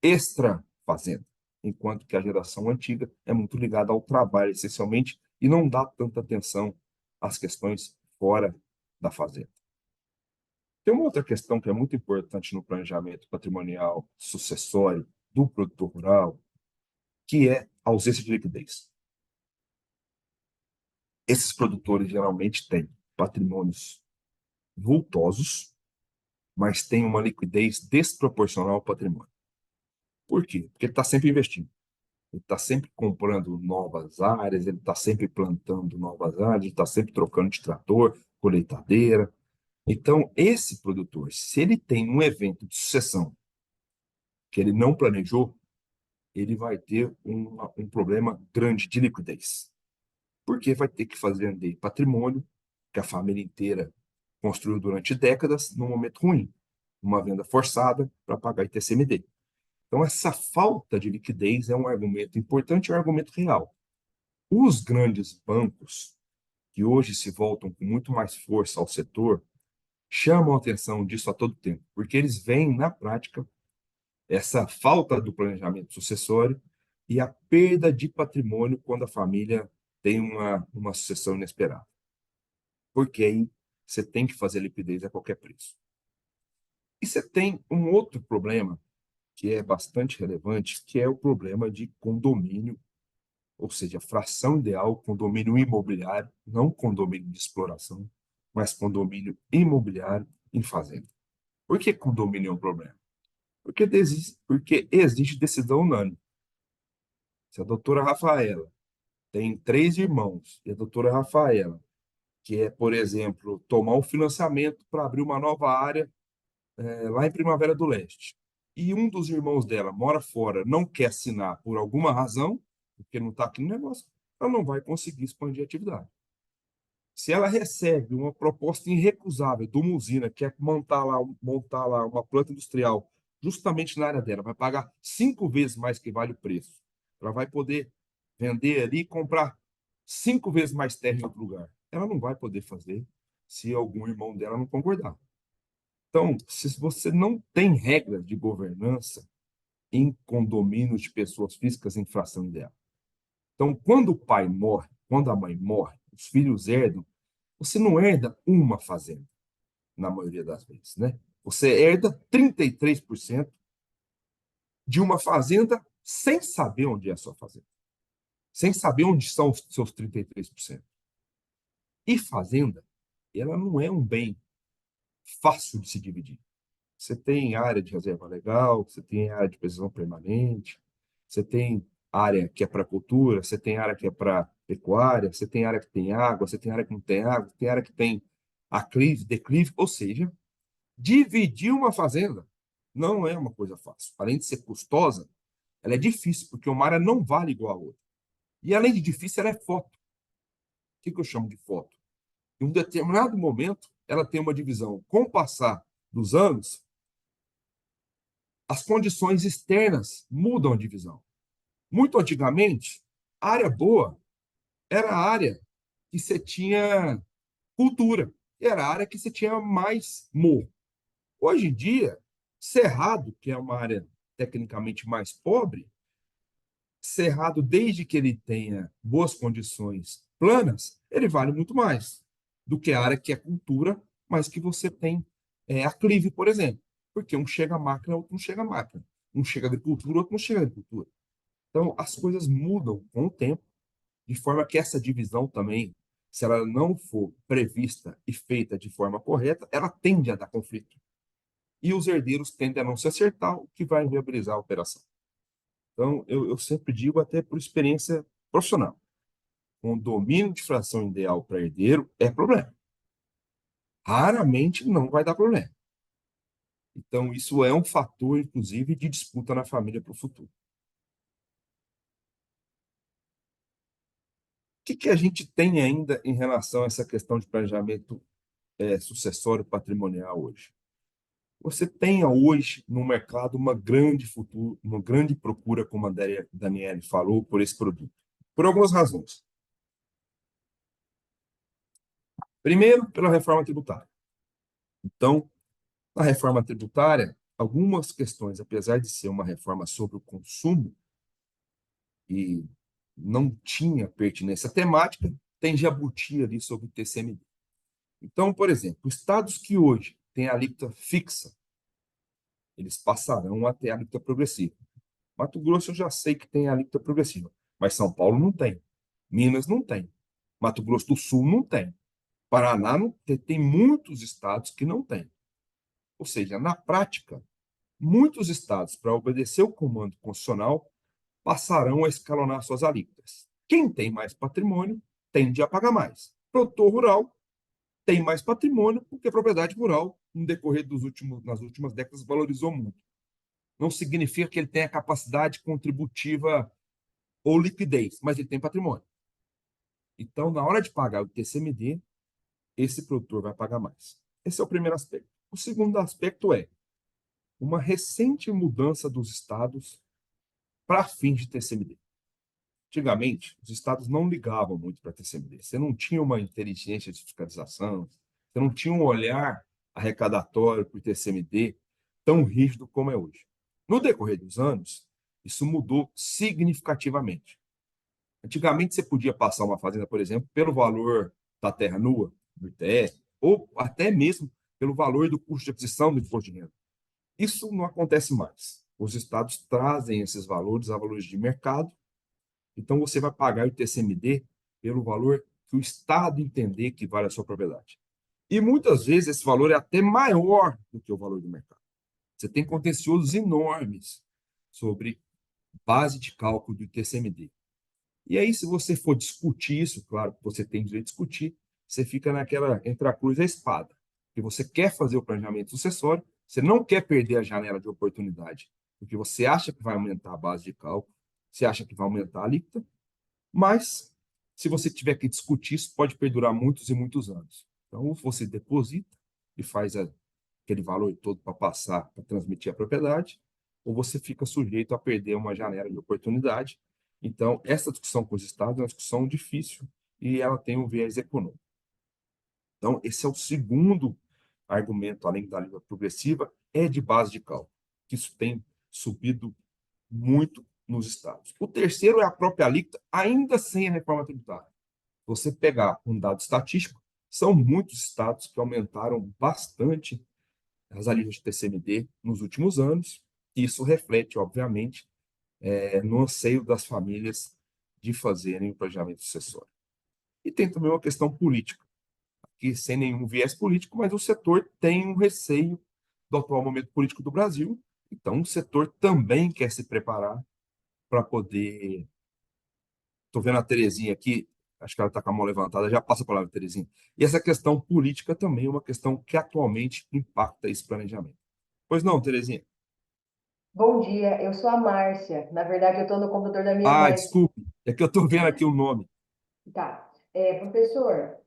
extra-fazenda, enquanto que a geração antiga é muito ligada ao trabalho, essencialmente, e não dá tanta atenção às questões fora da fazenda. Tem uma outra questão que é muito importante no planejamento patrimonial sucessório do produtor rural, que é a ausência de liquidez. Esses produtores geralmente têm patrimônios vultosos, mas têm uma liquidez desproporcional ao patrimônio. Por quê? Porque ele está sempre investindo. Ele está sempre comprando novas áreas, ele está sempre plantando novas áreas, ele está sempre trocando de trator, colheitadeira. Então, esse produtor, se ele tem um evento de sucessão que ele não planejou, ele vai ter um problema grande de liquidez. Porque vai ter que fazer vender patrimônio que a família inteira construiu durante décadas num momento ruim. Uma venda forçada para pagar ITCMD. Então, essa falta de liquidez é um argumento importante e um argumento real. Os grandes bancos, que hoje se voltam com muito mais força ao setor, chamam a atenção disso a todo tempo, porque eles veem na prática essa falta do planejamento sucessório e a perda de patrimônio quando a família tem uma sucessão inesperada. porque aí você tem que fazer liquidez a qualquer preço. E você tem um outro problema que é bastante relevante, que é o problema de condomínio, ou seja, fração ideal, condomínio imobiliário, não condomínio de exploração, mas condomínio imobiliário em fazenda. Por que condomínio é um problema? Porque existe decisão unânime. Se a doutora Rafaela tem 3 irmãos, e a doutora Rafaela quer, por exemplo, tomar um financiamento para abrir uma nova área lá em Primavera do Leste, e um dos irmãos dela mora fora, não quer assinar por alguma razão, porque não está aqui no negócio, ela não vai conseguir expandir a atividade. Se ela recebe uma proposta irrecusável de uma usina que quer montar lá uma planta industrial justamente na área dela, vai pagar 5 vezes mais que vale o preço. Ela vai poder vender ali e comprar 5 vezes mais terra em outro lugar. Ela não vai poder fazer se algum irmão dela não concordar. Então, se você não tem regras de governança em condomínios de pessoas físicas em fração ideal. Então, quando o pai morre, quando a mãe morre, os filhos herdam, você não herda uma fazenda, na maioria das vezes, né? Você herda 33% de uma fazenda sem saber onde é a sua fazenda, sem saber onde são os seus 33%. E fazenda, ela não é um bem fácil de se dividir. Você tem área de reserva legal, você tem área de precisão permanente, você tem área que é para cultura, você tem área que é para pecuária, você tem área que tem água, você tem área que não tem água, tem área que tem aclive, declive, ou seja, dividir uma fazenda não é uma coisa fácil. Além de ser custosa, ela é difícil, porque uma área não vale igual a outra. E além de difícil, ela é foto. O que eu chamo de foto? Em um determinado momento, ela tem uma divisão. Com o passar dos anos, as condições externas mudam a divisão. Muito antigamente, a área boa era a área que você tinha cultura, era a área que você tinha mais morro. Hoje em dia, Cerrado, que é uma área tecnicamente mais pobre, Cerrado, desde que ele tenha boas condições planas, ele vale muito mais do que a área que é cultura, mas que você tem aclive, por exemplo. Porque um chega a máquina, outro não chega a máquina. Um chega a agricultura, outro não chega a agricultura. Então, as coisas mudam com o tempo, de forma que essa divisão também, se ela não for prevista e feita de forma correta, ela tende a dar conflito. E os herdeiros tendem a não se acertar, o que vai inviabilizar a operação. Então, eu sempre digo, até por experiência profissional, um domínio de fração ideal para herdeiro é problema. Raramente não vai dar problema. Então, isso é um fator, inclusive, de disputa na família para o futuro. O que a gente tem ainda em relação a essa questão de planejamento sucessório patrimonial hoje? Você tem hoje no mercado uma grande procura, como a Daniele falou, por esse produto. Por algumas razões. Primeiro, pela reforma tributária. Então, na reforma tributária, algumas questões, apesar de ser uma reforma sobre o consumo e não tinha pertinência temática, tem jabuti ali sobre o TCMD. Então, por exemplo, estados que hoje têm a alíquota fixa, eles passarão a ter a alíquota progressiva. Mato Grosso eu já sei que tem a alíquota progressiva, mas São Paulo não tem. Minas não tem. Mato Grosso do Sul não tem. Paraná não tem muitos estados que não têm. Ou seja, na prática, muitos estados, para obedecer o comando constitucional, passarão a escalonar suas alíquotas. Quem tem mais patrimônio tende a pagar mais. Produtor rural tem mais patrimônio porque a propriedade rural, no decorrer nas últimas décadas, valorizou muito. Não significa que ele tenha capacidade contributiva ou liquidez, mas ele tem patrimônio. Então, na hora de pagar o TCMD, esse produtor vai pagar mais. Esse é o primeiro aspecto. O segundo aspecto é uma recente mudança dos estados para fins de TCMD. Antigamente, os estados não ligavam muito para TCMD. Você não tinha uma inteligência de fiscalização, você não tinha um olhar arrecadatório para o TCMD tão rígido como é hoje. No decorrer dos anos, isso mudou significativamente. Antigamente, você podia passar uma fazenda, por exemplo, pelo valor da terra nua, do ITR, ou até mesmo pelo valor do custo de aquisição do imposto de renda. Isso não acontece mais. Os estados trazem esses valores a valores de mercado, então você vai pagar o ITCMD pelo valor que o estado entender que vale a sua propriedade. E muitas vezes esse valor é até maior do que o valor do mercado. Você tem contenciosos enormes sobre base de cálculo do ITCMD. E aí, se você for discutir isso, claro que você tem direito de discutir, você fica naquela entre a cruz e a espada. Porque você quer fazer o planejamento sucessório, você não quer perder a janela de oportunidade, porque você acha que vai aumentar a base de cálculo, você acha que vai aumentar a alíquota, mas se você tiver que discutir, isso pode perdurar muitos e muitos anos. Então, ou você deposita e faz aquele valor todo para passar, para transmitir a propriedade, ou você fica sujeito a perder uma janela de oportunidade. Então, essa discussão com os estados é uma discussão difícil e ela tem um viés econômico. Então, esse é o segundo argumento, além da alíquota progressiva, é de base de cálculo, que isso tem subido muito nos estados. O terceiro é a própria alíquota, ainda sem a reforma tributária. Você pegar um dado estatístico, são muitos estados que aumentaram bastante as alíquotas de TCMD nos últimos anos, e isso reflete, obviamente, no anseio das famílias de fazerem o planejamento sucessório. E tem também uma questão política, que sem nenhum viés político, mas o setor tem um receio do atual momento político do Brasil, então o setor também quer se preparar para poder... Estou vendo a Terezinha aqui, acho que ela está com a mão levantada, já passa a palavra, Terezinha. E essa questão política também é uma questão que atualmente impacta esse planejamento. Pois não, Terezinha? Bom dia, eu sou a Márcia. Na verdade, eu estou no computador da minha Ah, mãe. desculpe, é que eu estou vendo aqui o nome. Tá. Professor,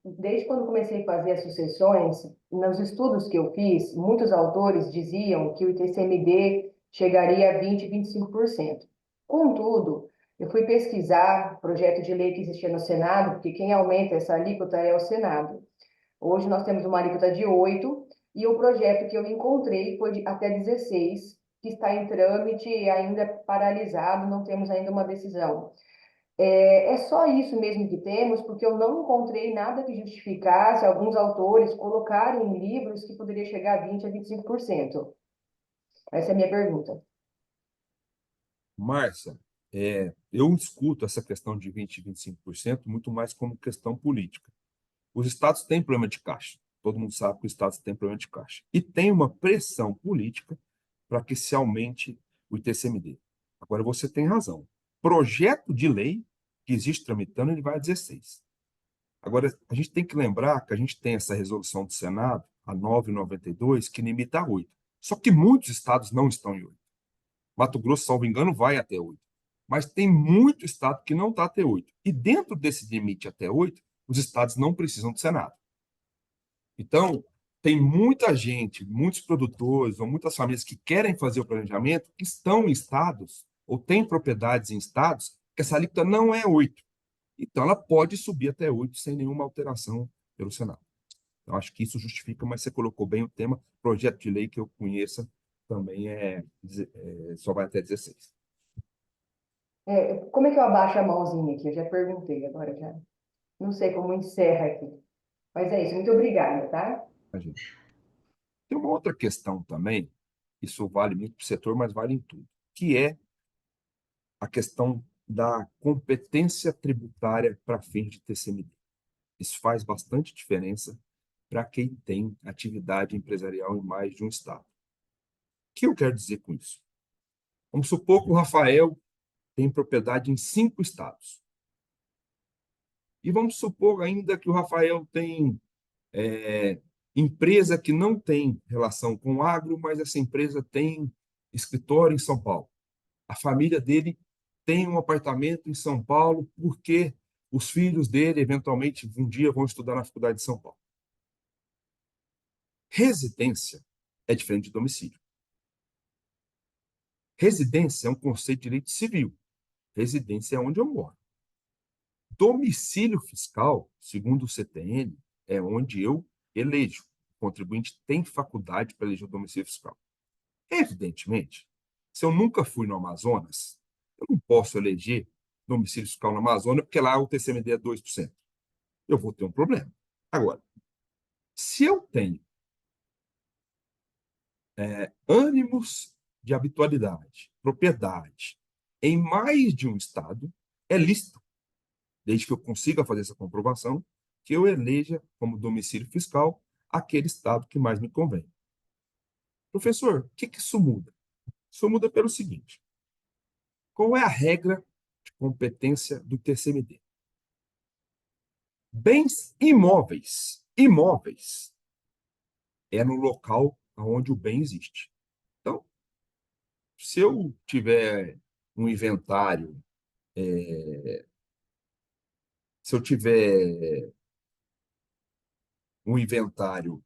desde quando comecei a fazer as sucessões, nos estudos que eu fiz, muitos autores diziam que o ITCMD chegaria a 20, 25%. Contudo, eu fui pesquisar projeto de lei que existia no Senado, porque quem aumenta essa alíquota é o Senado. Hoje nós temos uma alíquota de 8 e o projeto que eu encontrei foi de até 16, que está em trâmite e ainda paralisado, não temos ainda uma decisão. É só isso mesmo que temos, porque eu não encontrei nada que justificasse alguns autores colocarem em livros que poderia chegar a 20 a 25%. Essa é a minha pergunta. Márcia, eu discuto essa questão de 20% e 25% muito mais como questão política. Os estados têm problema de caixa. Todo mundo sabe que os estados têm problema de caixa. E tem uma pressão política para que se aumente o ITCMD. Agora, você tem razão. Projeto de lei que existe tramitando, ele vai a 16. Agora, a gente tem que lembrar que a gente tem essa resolução do Senado, a 992, que limita a 8. Só que muitos estados não estão em 8. Mato Grosso, salvo engano, vai até 8. Mas tem muito estado que não está até 8. E dentro desse limite até 8, os estados não precisam do Senado. Então, tem muita gente, muitos produtores ou muitas famílias que querem fazer o planejamento, que estão em estados ou têm propriedades em estados que essa alíquota não é 8. Então, ela pode subir até 8 sem nenhuma alteração pelo Senado. Eu acho que isso justifica, mas você colocou bem o tema. Projeto de lei que eu conheça também só vai até 16. Como é que eu abaixo a mãozinha aqui? Eu já perguntei, agora já não sei como encerra aqui. Mas é isso, muito obrigada, tá? Tem uma outra questão também, isso vale muito para o setor, mas vale em tudo, que é a questão da competência tributária para fins de TCMD. Isso faz bastante diferença para quem tem atividade empresarial em mais de um estado. O que eu quero dizer com isso? Vamos supor que o Rafael tem propriedade em 5 estados. E vamos supor ainda que o Rafael tem empresa que não tem relação com o agro, mas essa empresa tem escritório em São Paulo. A família dele tem um apartamento em São Paulo porque os filhos dele, eventualmente, um dia vão estudar na Faculdade de São Paulo. Residência é diferente de domicílio. Residência é um conceito de direito civil. Residência é onde eu moro. Domicílio fiscal, segundo o CTN, é onde eu elejo. O contribuinte tem faculdade para eleger o domicílio fiscal. Evidentemente, se eu nunca fui no Amazonas, eu não posso eleger domicílio fiscal no Amazonas, porque lá o TCMD é 2%. eu vou ter um problema. Agora, se eu tenho ânimos de habitualidade, propriedade, em mais de um estado, é lícito, desde que eu consiga fazer essa comprovação, que eu eleja como domicílio fiscal aquele estado que mais me convém. Professor, o que isso muda? Isso muda pelo seguinte: qual é a regra de competência do TCMD? Bens imóveis. Imóveis é no local onde o bem existe. Então, se eu tiver um inventário, se eu tiver um inventário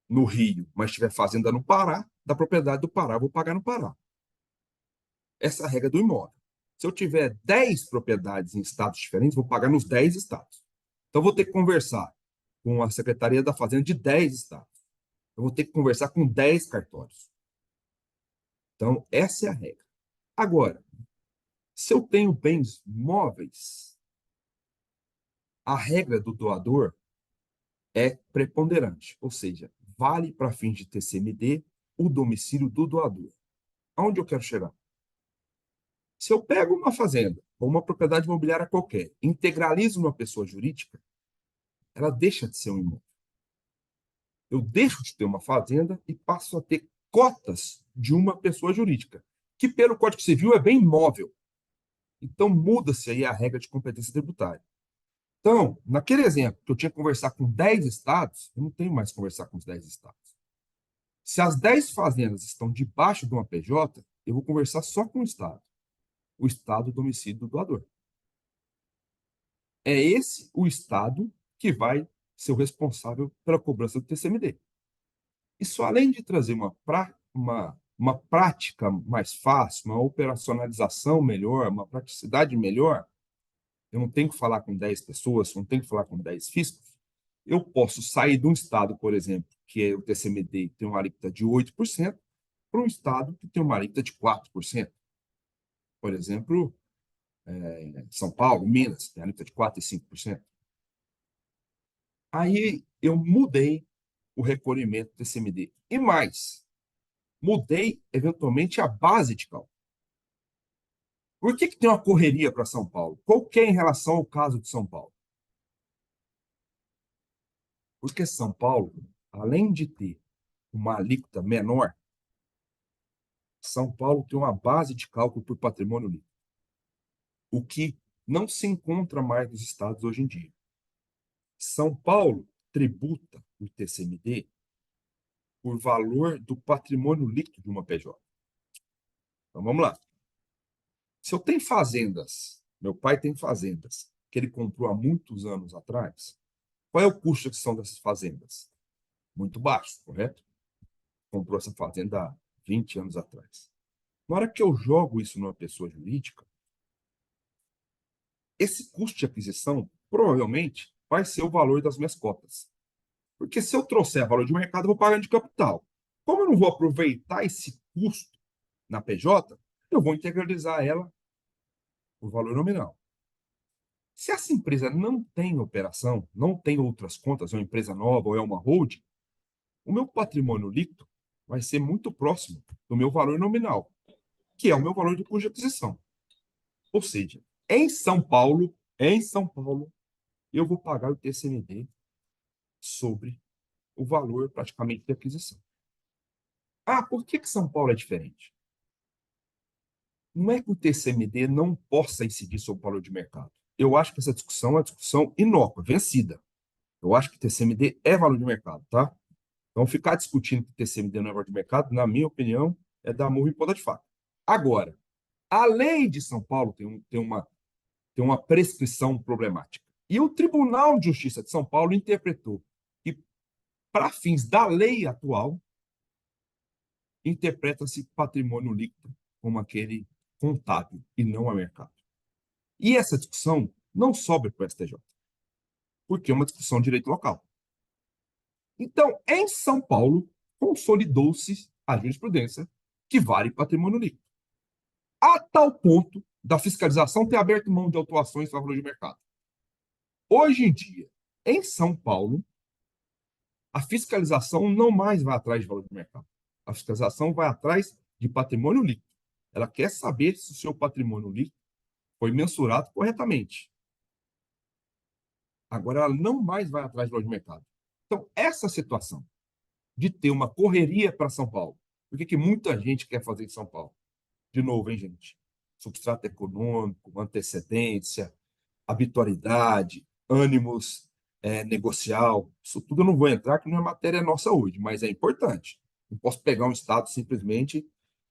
no Rio, mas tiver fazenda no Pará, da propriedade do Pará, eu vou pagar no Pará. Essa é a regra do imóvel. Se eu tiver 10 propriedades em estados diferentes, vou pagar nos 10 estados. Então, vou ter que conversar com a Secretaria da Fazenda de 10 estados. Eu vou ter que conversar com 10 cartórios. Então, essa é a regra. Agora, se eu tenho bens móveis, a regra do doador é preponderante, ou seja, vale para fins de TCMD o domicílio do doador. Aonde eu quero chegar? Se eu pego uma fazenda ou uma propriedade imobiliária qualquer, integralizo numa pessoa jurídica, ela deixa de ser um imóvel. Eu deixo de ter uma fazenda e passo a ter cotas de uma pessoa jurídica, que pelo Código Civil é bem imóvel. Então muda-se aí a regra de competência tributária. Então, naquele exemplo que eu tinha que conversar com 10 estados, eu não tenho mais que conversar com os 10 estados. Se as 10 fazendas estão debaixo de uma PJ, eu vou conversar só com o estado domicílio do doador. É esse o estado que vai ser o responsável pela cobrança do TCMD. Isso, além de trazer uma prática mais fácil, uma operacionalização melhor, uma praticidade melhor, eu não tenho que falar com 10 pessoas, não tenho que falar com 10 fiscos. Eu posso sair de um estado, por exemplo, que é o TCMD tem uma alíquota de 8%, para um estado que tem uma alíquota de 4%. Por exemplo, São Paulo, Minas, tem alíquota de 4% e 5%. Aí eu mudei o recolhimento do TCMD. E mais, mudei, eventualmente, a base de cálculo. Por que tem uma correria para São Paulo? Qual que é em relação ao caso de São Paulo? Porque São Paulo, além de ter uma alíquota menor, São Paulo tem uma base de cálculo por patrimônio líquido, o que não se encontra mais nos estados hoje em dia. São Paulo tributa o TCMD por valor do patrimônio líquido de uma PJ. Então, vamos lá. Se eu tenho fazendas, meu pai tem fazendas, que ele comprou há muitos anos atrás, qual é o custo de aquisição dessas fazendas? Muito baixo, correto? Comprou essa fazenda há 20 anos atrás. Na hora que eu jogo isso numa pessoa jurídica, esse custo de aquisição provavelmente vai ser o valor das minhas cotas. Porque se eu trouxer valor de mercado, eu vou pagar de capital. Como eu não vou aproveitar esse custo na PJ, eu vou integralizar ela por valor nominal. Se essa empresa não tem operação, não tem outras contas, é uma empresa nova ou é uma holding, o meu patrimônio líquido vai ser muito próximo do meu valor nominal, que é o meu valor de custo de aquisição. Ou seja, em São Paulo, eu vou pagar o TCMD sobre o valor praticamente de aquisição. Ah, por que São Paulo é diferente? Não é que o TCMD não possa incidir sobre o valor de mercado. Eu acho que essa discussão é uma discussão inócua, vencida. Eu acho que o TCMD é valor de mercado, tá? Então, ficar discutindo que o TCMD não é valor de mercado, na minha opinião, é dar murro em ponta de faca. Agora, a lei de São Paulo tem uma prescrição problemática. E o Tribunal de Justiça de São Paulo interpretou que, para fins da lei atual, interpreta-se patrimônio líquido como aquele contábil e não a mercado. E essa discussão não sobe para o STJ, porque é uma discussão de direito local. Então, em São Paulo, consolidou-se a jurisprudência que vale patrimônio líquido, a tal ponto da fiscalização ter aberto mão de autuações para valor de mercado. Hoje em dia, Em São Paulo, a fiscalização não mais vai atrás de valor de mercado. A fiscalização vai atrás de patrimônio líquido. Ela quer saber se o seu patrimônio líquido foi mensurado corretamente. Agora, ela não mais vai atrás de valor de mercado. Então, essa situação de ter uma correria para São Paulo, por que muita gente quer fazer em São Paulo? De novo, hein, gente? Substrato econômico, antecedência, habitualidade, ânimos negocial, isso tudo eu não vou entrar, que não é matéria nossa hoje, mas é importante. Não posso pegar um estado simplesmente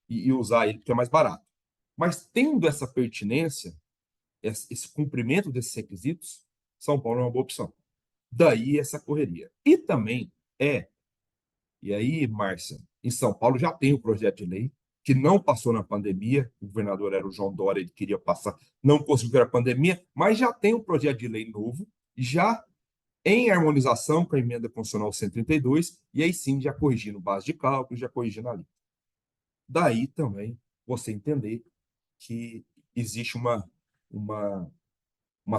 e usar ele porque é mais barato. Mas tendo essa pertinência, esse cumprimento desses requisitos, São Paulo é uma boa opção. Daí essa correria. E também e aí, Márcia, em São Paulo já tem um projeto de lei que não passou na pandemia, o governador era o João Dória, ele queria passar, não conseguiu a pandemia, mas já tem um projeto de lei novo, já em harmonização com a emenda constitucional 132, e aí sim já corrigindo base de cálculo, já corrigindo a lei. Daí também você entender que existe uma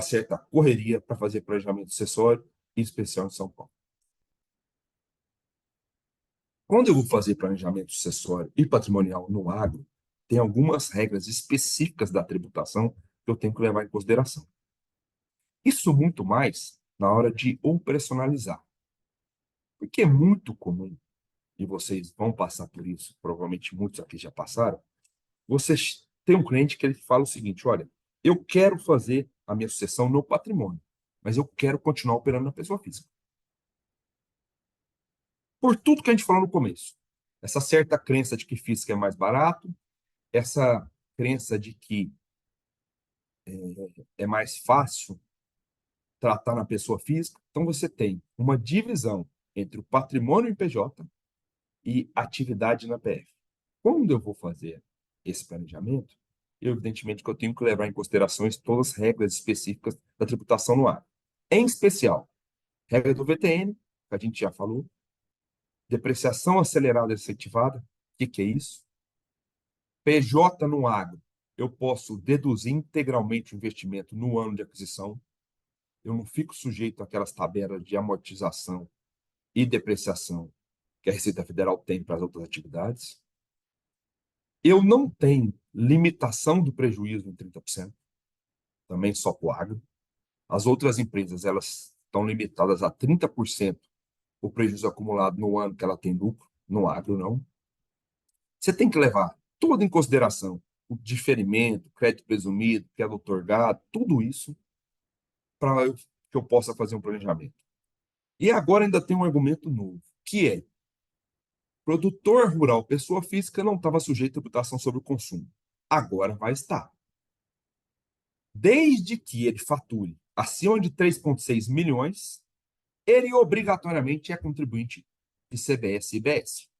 certa correria para fazer planejamento sucessório, em especial em São Paulo. Quando eu vou fazer planejamento sucessório e patrimonial no agro, tem algumas regras específicas da tributação que eu tenho que levar em consideração. Isso muito mais na hora de operacionalizar. Porque é muito comum, e vocês vão passar por isso, provavelmente muitos aqui já passaram, vocês têm um cliente que ele fala o seguinte, olha, eu quero fazer a minha sucessão no patrimônio, mas eu quero continuar operando na pessoa física. Por tudo que a gente falou no começo. Essa certa crença de que física é mais barato, essa crença de que é mais fácil tratar na pessoa física. Então, você tem uma divisão entre o patrimônio em PJ e atividade na PF. Quando eu vou fazer esse planejamento, evidentemente que eu tenho que levar em consideração todas as regras específicas da tributação no agro. Em especial, regra do VTN, que a gente já falou, depreciação acelerada incentivada, o que é isso? PJ no agro, eu posso deduzir integralmente o investimento no ano de aquisição, eu não fico sujeito àquelas tabelas de amortização e depreciação que a Receita Federal tem para as outras atividades. Eu não tenho limitação do prejuízo em 30%, também só para o agro. As outras empresas, elas estão limitadas a 30% o prejuízo acumulado no ano que ela tem lucro, no agro não. Você tem que levar tudo em consideração, o diferimento, crédito presumido, que é outorgado, tudo isso, para que eu possa fazer um planejamento. E agora ainda tem um argumento novo, que é produtor rural, pessoa física, não estava sujeito a tributação sobre o consumo. Agora vai estar. Desde que ele fature acima de 3,6 milhões, ele obrigatoriamente é contribuinte de CBS e IBS.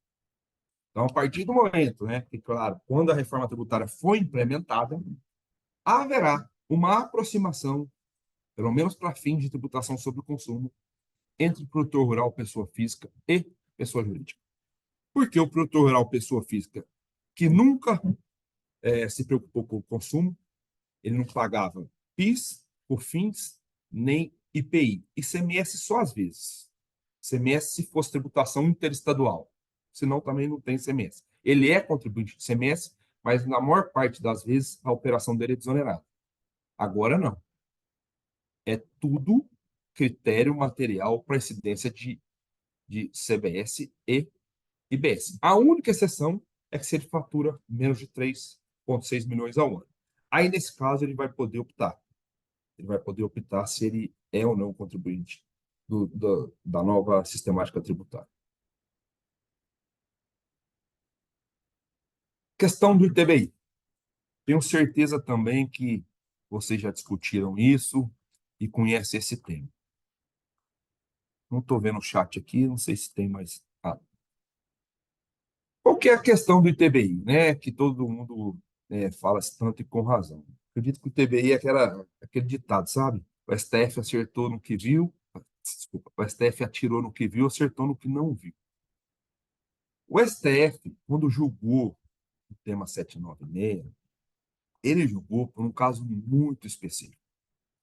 Então, a partir do momento, que, claro, quando a reforma tributária for implementada, haverá uma aproximação, pelo menos para fins de tributação sobre o consumo, entre produtor rural, pessoa física e pessoa jurídica. Porque o produtor rural, pessoa física, que nunca se preocupou com o consumo, ele não pagava PIS, COFINS, nem IPI. ICMS só às vezes. ICMS se fosse tributação interestadual. Senão também não tem ICMS. Ele é contribuinte de ICMS, mas na maior parte das vezes a operação dele é desonerada. Agora não. É tudo critério material para incidência de CBS e IBS. A única exceção é que se ele fatura menos de 3,6 milhões ao ano. Aí, nesse caso, ele vai poder optar. Ele vai poder optar se ele é ou não contribuinte da nova sistemática tributária. Questão do ITBI. Tenho certeza também que vocês já discutiram isso e conhecem esse tema. Não estou vendo o chat aqui, não sei se tem mais. Qual que é a questão do ITBI, que todo mundo fala tanto e com razão. Acredito que o ITBI é aquele ditado, sabe? O STF acertou no que viu, desculpa, o STF atirou no que viu, acertou no que não viu. O STF, quando julgou o tema 796, ele julgou por um caso muito específico.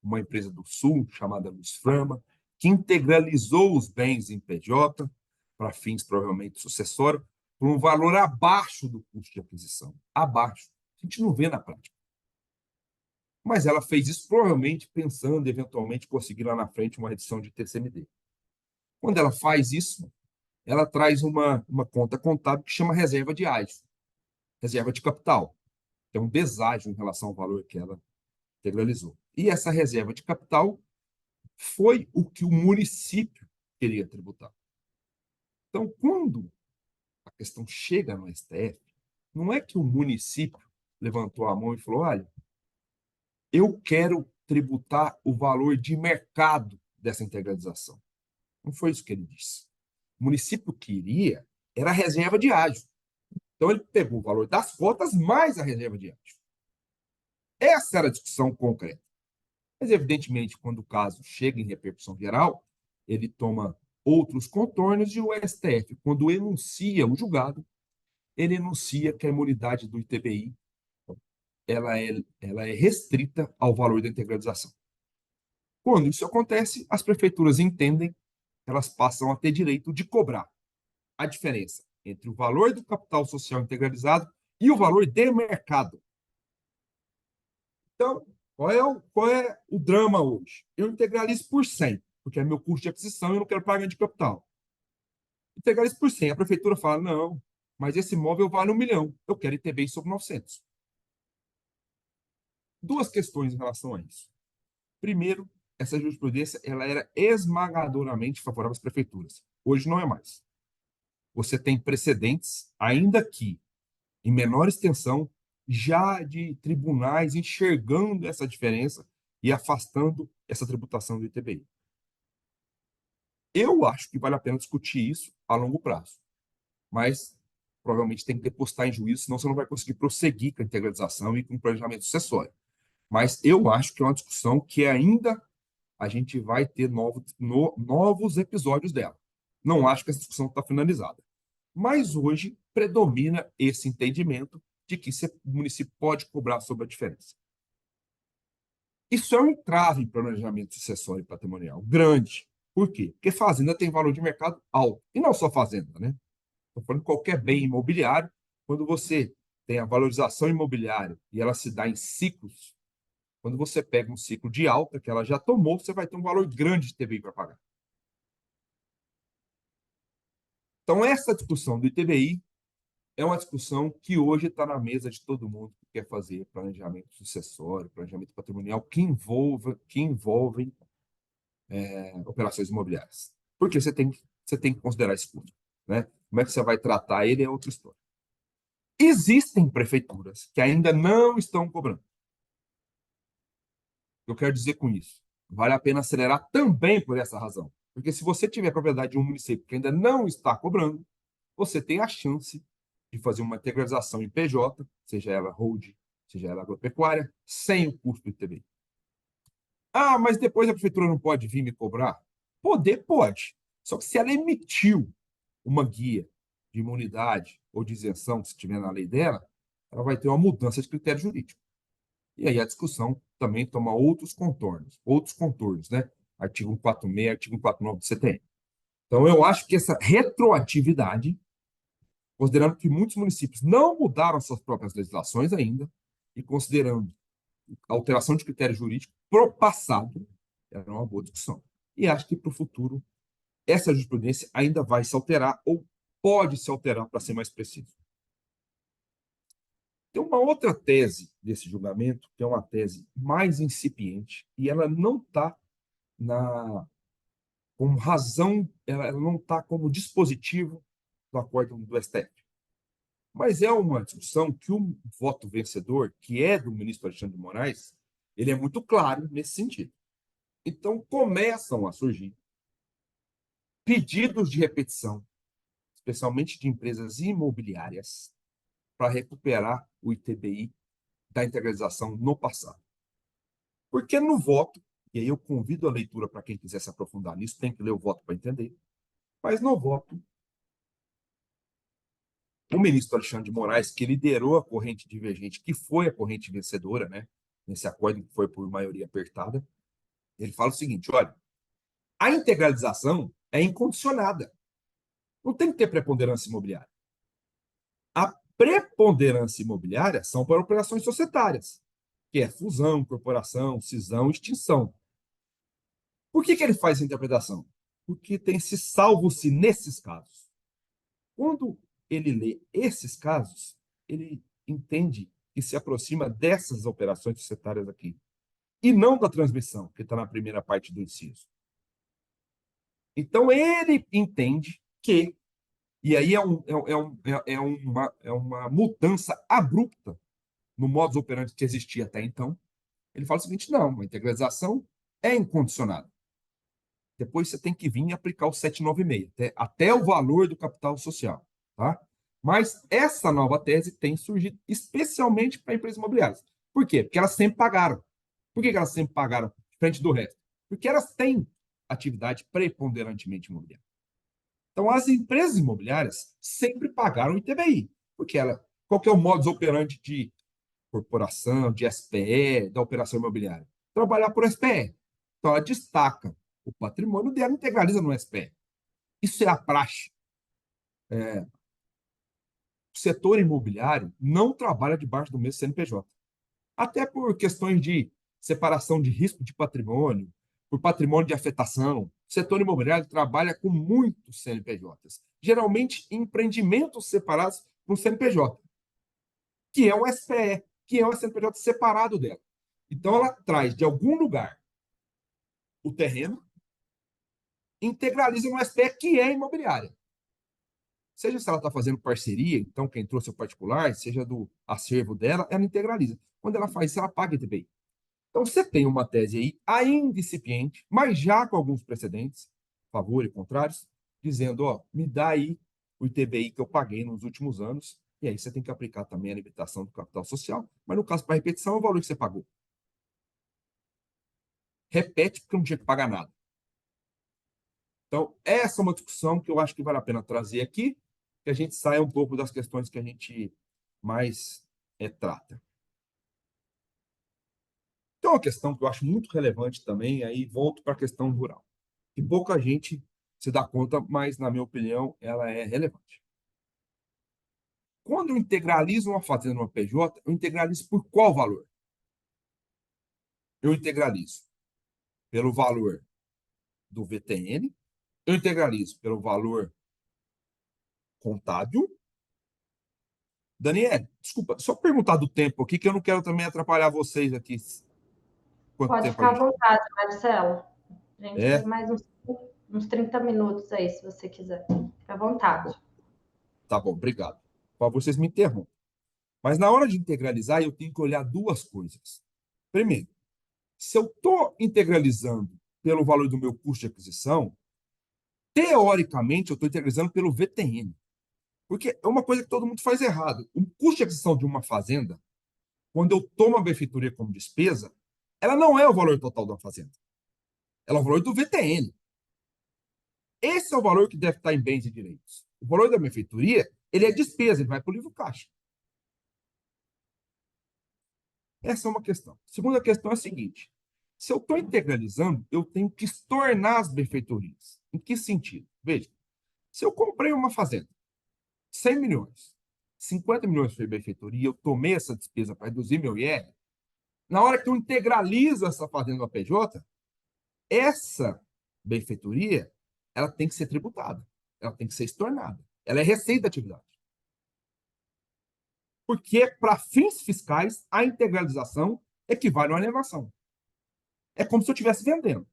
Uma empresa do Sul, chamada Luz Frama, que integralizou os bens em PJ, para fins provavelmente sucessórios, por um valor abaixo do custo de aquisição. Abaixo. A gente não vê na prática. Mas ela fez isso provavelmente pensando, eventualmente, conseguir lá na frente uma redução de TCMD. Quando ela faz isso, ela traz uma conta contábil que chama reserva de ágio, reserva de capital, que é um deságio em relação ao valor que ela integralizou. E essa reserva de capital foi o que o município queria tributar. Então, quando a questão chega no STF, não é que o município levantou a mão e falou: olha, eu quero tributar o valor de mercado dessa integralização. Não foi isso que ele disse. O município queria era a reserva de ágio. Então, ele pegou o valor das cotas mais a reserva de ágio. Essa era a discussão concreta. Mas, evidentemente, quando o caso chega em repercussão geral, ele toma outros contornos e o STF, quando enuncia o julgado, ele enuncia que a imunidade do ITBI ela é restrita ao valor da integralização. Quando isso acontece, as prefeituras entendem que elas passam a ter direito de cobrar a diferença entre o valor do capital social integralizado e o valor de mercado. Então, qual é o drama hoje? Eu integralizo por 100, porque é meu custo de aquisição e eu não quero pagar de capital. Integralizo por 100. A prefeitura fala: não, mas esse imóvel vale 1 milhão. Eu quero ITBI sobre 900. Duas questões em relação a isso. Primeiro, essa jurisprudência ela era esmagadoramente favorável às prefeituras. Hoje não é mais. Você tem precedentes, ainda que em menor extensão, já de tribunais enxergando essa diferença e afastando essa tributação do ITBI. Eu acho que vale a pena discutir isso a longo prazo, mas provavelmente tem que depositar em juízo, senão você não vai conseguir prosseguir com a integralização e com o planejamento sucessório. Mas eu acho que é uma discussão que ainda a gente vai ter novos episódios dela. Não acho que essa discussão está finalizada. Mas hoje predomina esse entendimento de que o município pode cobrar sobre a diferença. Isso é um entrave em planejamento sucessório e patrimonial grande. Por quê? Porque fazenda tem valor de mercado alto. E não só fazenda, né? Estou falando de qualquer bem imobiliário. Quando você tem a valorização imobiliária e ela se dá em ciclos, quando você pega um ciclo de alta que ela já tomou, você vai ter um valor grande de ITBI para pagar. Então, essa discussão do ITBI é uma discussão que hoje está na mesa de todo mundo que quer fazer planejamento sucessório, planejamento patrimonial que envolvem operações imobiliárias. Porque você tem que considerar esse custo. Né? Como é que você vai tratar ele é outra história. Existem prefeituras que ainda não estão cobrando. O que eu quero dizer com isso? Vale a pena acelerar também por essa razão. Porque se você tiver propriedade de um município que ainda não está cobrando, você tem a chance de fazer uma integralização em PJ, seja ela hold, seja ela agropecuária, sem o custo do ITBI. Ah, mas depois a prefeitura não pode vir me cobrar? Poder pode. Só que se ela emitiu uma guia de imunidade ou de isenção, se tiver na lei dela, ela vai ter uma mudança de critério jurídico. E aí a discussão também toma outros contornos, né? Artigo 146, artigo 149 do CTN. Então, eu acho que essa retroatividade, considerando que muitos municípios não mudaram suas próprias legislações ainda, e considerando a alteração de critério jurídico para o passado, era uma boa discussão. E acho que para o futuro, essa jurisprudência ainda vai se alterar, ou pode se alterar, para ser mais preciso. Tem uma outra tese desse julgamento, que é uma tese mais incipiente, e ela não está como razão, ela não está como dispositivo do acordo do STF. Mas é uma discussão que o voto vencedor, que é do ministro Alexandre de Moraes, ele é muito claro nesse sentido. Então, começam a surgir pedidos de repetição, especialmente de empresas imobiliárias, para recuperar o ITBI da integralização no passado. Porque no voto, e aí eu convido a leitura para quem quiser se aprofundar nisso, tem que ler o voto para entender, mas no voto, o ministro Alexandre de Moraes, que liderou a corrente divergente, que foi a corrente vencedora, né, nesse acordo que foi por maioria apertada, ele fala o seguinte: olha, A integralização é incondicionada. Não tem que ter preponderância imobiliária. A preponderância imobiliária são para operações societárias, que é fusão, incorporação, cisão, extinção. Por que ele faz essa interpretação? Porque tem esse salvo-se nesses casos. Quando ele lê esses casos, ele entende que se aproxima dessas operações societárias aqui, e não da transmissão, que está na primeira parte do inciso. Então, ele entende que, e aí é uma mudança abrupta no modus operandi que existia até então. Ele fala o seguinte: não, a integralização é incondicionada. Depois você tem que vir e aplicar o 796, até o valor do capital social. Tá? Mas essa nova tese tem surgido especialmente para empresas imobiliárias. Por quê? Porque elas sempre pagaram. Por que elas sempre pagaram frente do resto? Porque elas têm atividade preponderantemente imobiliária. Então, as empresas imobiliárias sempre pagaram ITBI, porque qual que é o modus operandi de corporação, de SPE, da operação imobiliária? Trabalhar por SPE. Então, ela destaca o patrimônio dela, integraliza no SPE. Isso é a praxe. O setor imobiliário não trabalha debaixo do mesmo CNPJ. Até por questões de separação de risco de patrimônio, por patrimônio de afetação. O setor imobiliário trabalha com muitos CNPJs, geralmente empreendimentos separados com CNPJ, que é um SPE, que é um CNPJ separado dela. Então, ela traz de algum lugar o terreno, integraliza no SPE, que é imobiliária. Seja se ela está fazendo parceria, então quem trouxe o particular, seja do acervo dela, ela integraliza. Quando ela faz isso, ela paga ITBI. Então, você tem uma tese aí ainda incipiente, mas já com alguns precedentes, favor e contrários, dizendo, ó, me dá aí o ITBI que eu paguei nos últimos anos, e aí você tem que aplicar também a limitação do capital social, mas no caso para repetição é o valor que você pagou. Repete porque não tinha que pagar nada. Então, essa é uma discussão que eu acho que vale a pena trazer aqui, que a gente saia um pouco das questões que a gente mais trata. Então, uma questão que eu acho muito relevante também, aí volto para a questão rural, que pouca gente se dá conta, mas, na minha opinião, ela é relevante. Quando eu integralizo uma fazenda numa PJ, eu integralizo por qual valor? Eu integralizo pelo valor do VTN, eu integralizo pelo valor contábil. Daniel, desculpa, só perguntar do tempo aqui, que eu não quero também atrapalhar vocês aqui. Quanto Pode tempo ficar a à gente vontade, Marcelo. A gente é? tem mais uns 30 minutos aí, se você quiser. Fica à Tá vontade. bom, tá bom, obrigado. Para vocês me interrompam. Mas na hora de integralizar, eu tenho que olhar duas coisas. Primeiro, se eu estou integralizando pelo valor do meu custo de aquisição, teoricamente eu estou integralizando pelo VTN. Porque é uma coisa que todo mundo faz errado. O custo de aquisição de uma fazenda, quando eu tomo a benfeitoria como despesa, ela não é o valor total da fazenda. Ela é o valor do VTN. Esse é o valor que deve estar em bens e direitos. O valor da benfeitoria, ele é despesa, ele vai para o livro caixa. Essa é uma questão. Segunda questão é a seguinte: se eu estou integralizando, eu tenho que estornar as benfeitorias. Em que sentido? Veja, se eu comprei uma fazenda, 100 milhões, 50 milhões foi benfeitoria, eu tomei essa despesa para reduzir meu IR, na hora que eu integralizo essa fazenda no PJ, essa benfeitoria, ela tem que ser tributada, ela tem que ser estornada, ela é receita da atividade. Porque, para fins fiscais, a integralização equivale a uma elevação. É como se eu estivesse vendendo.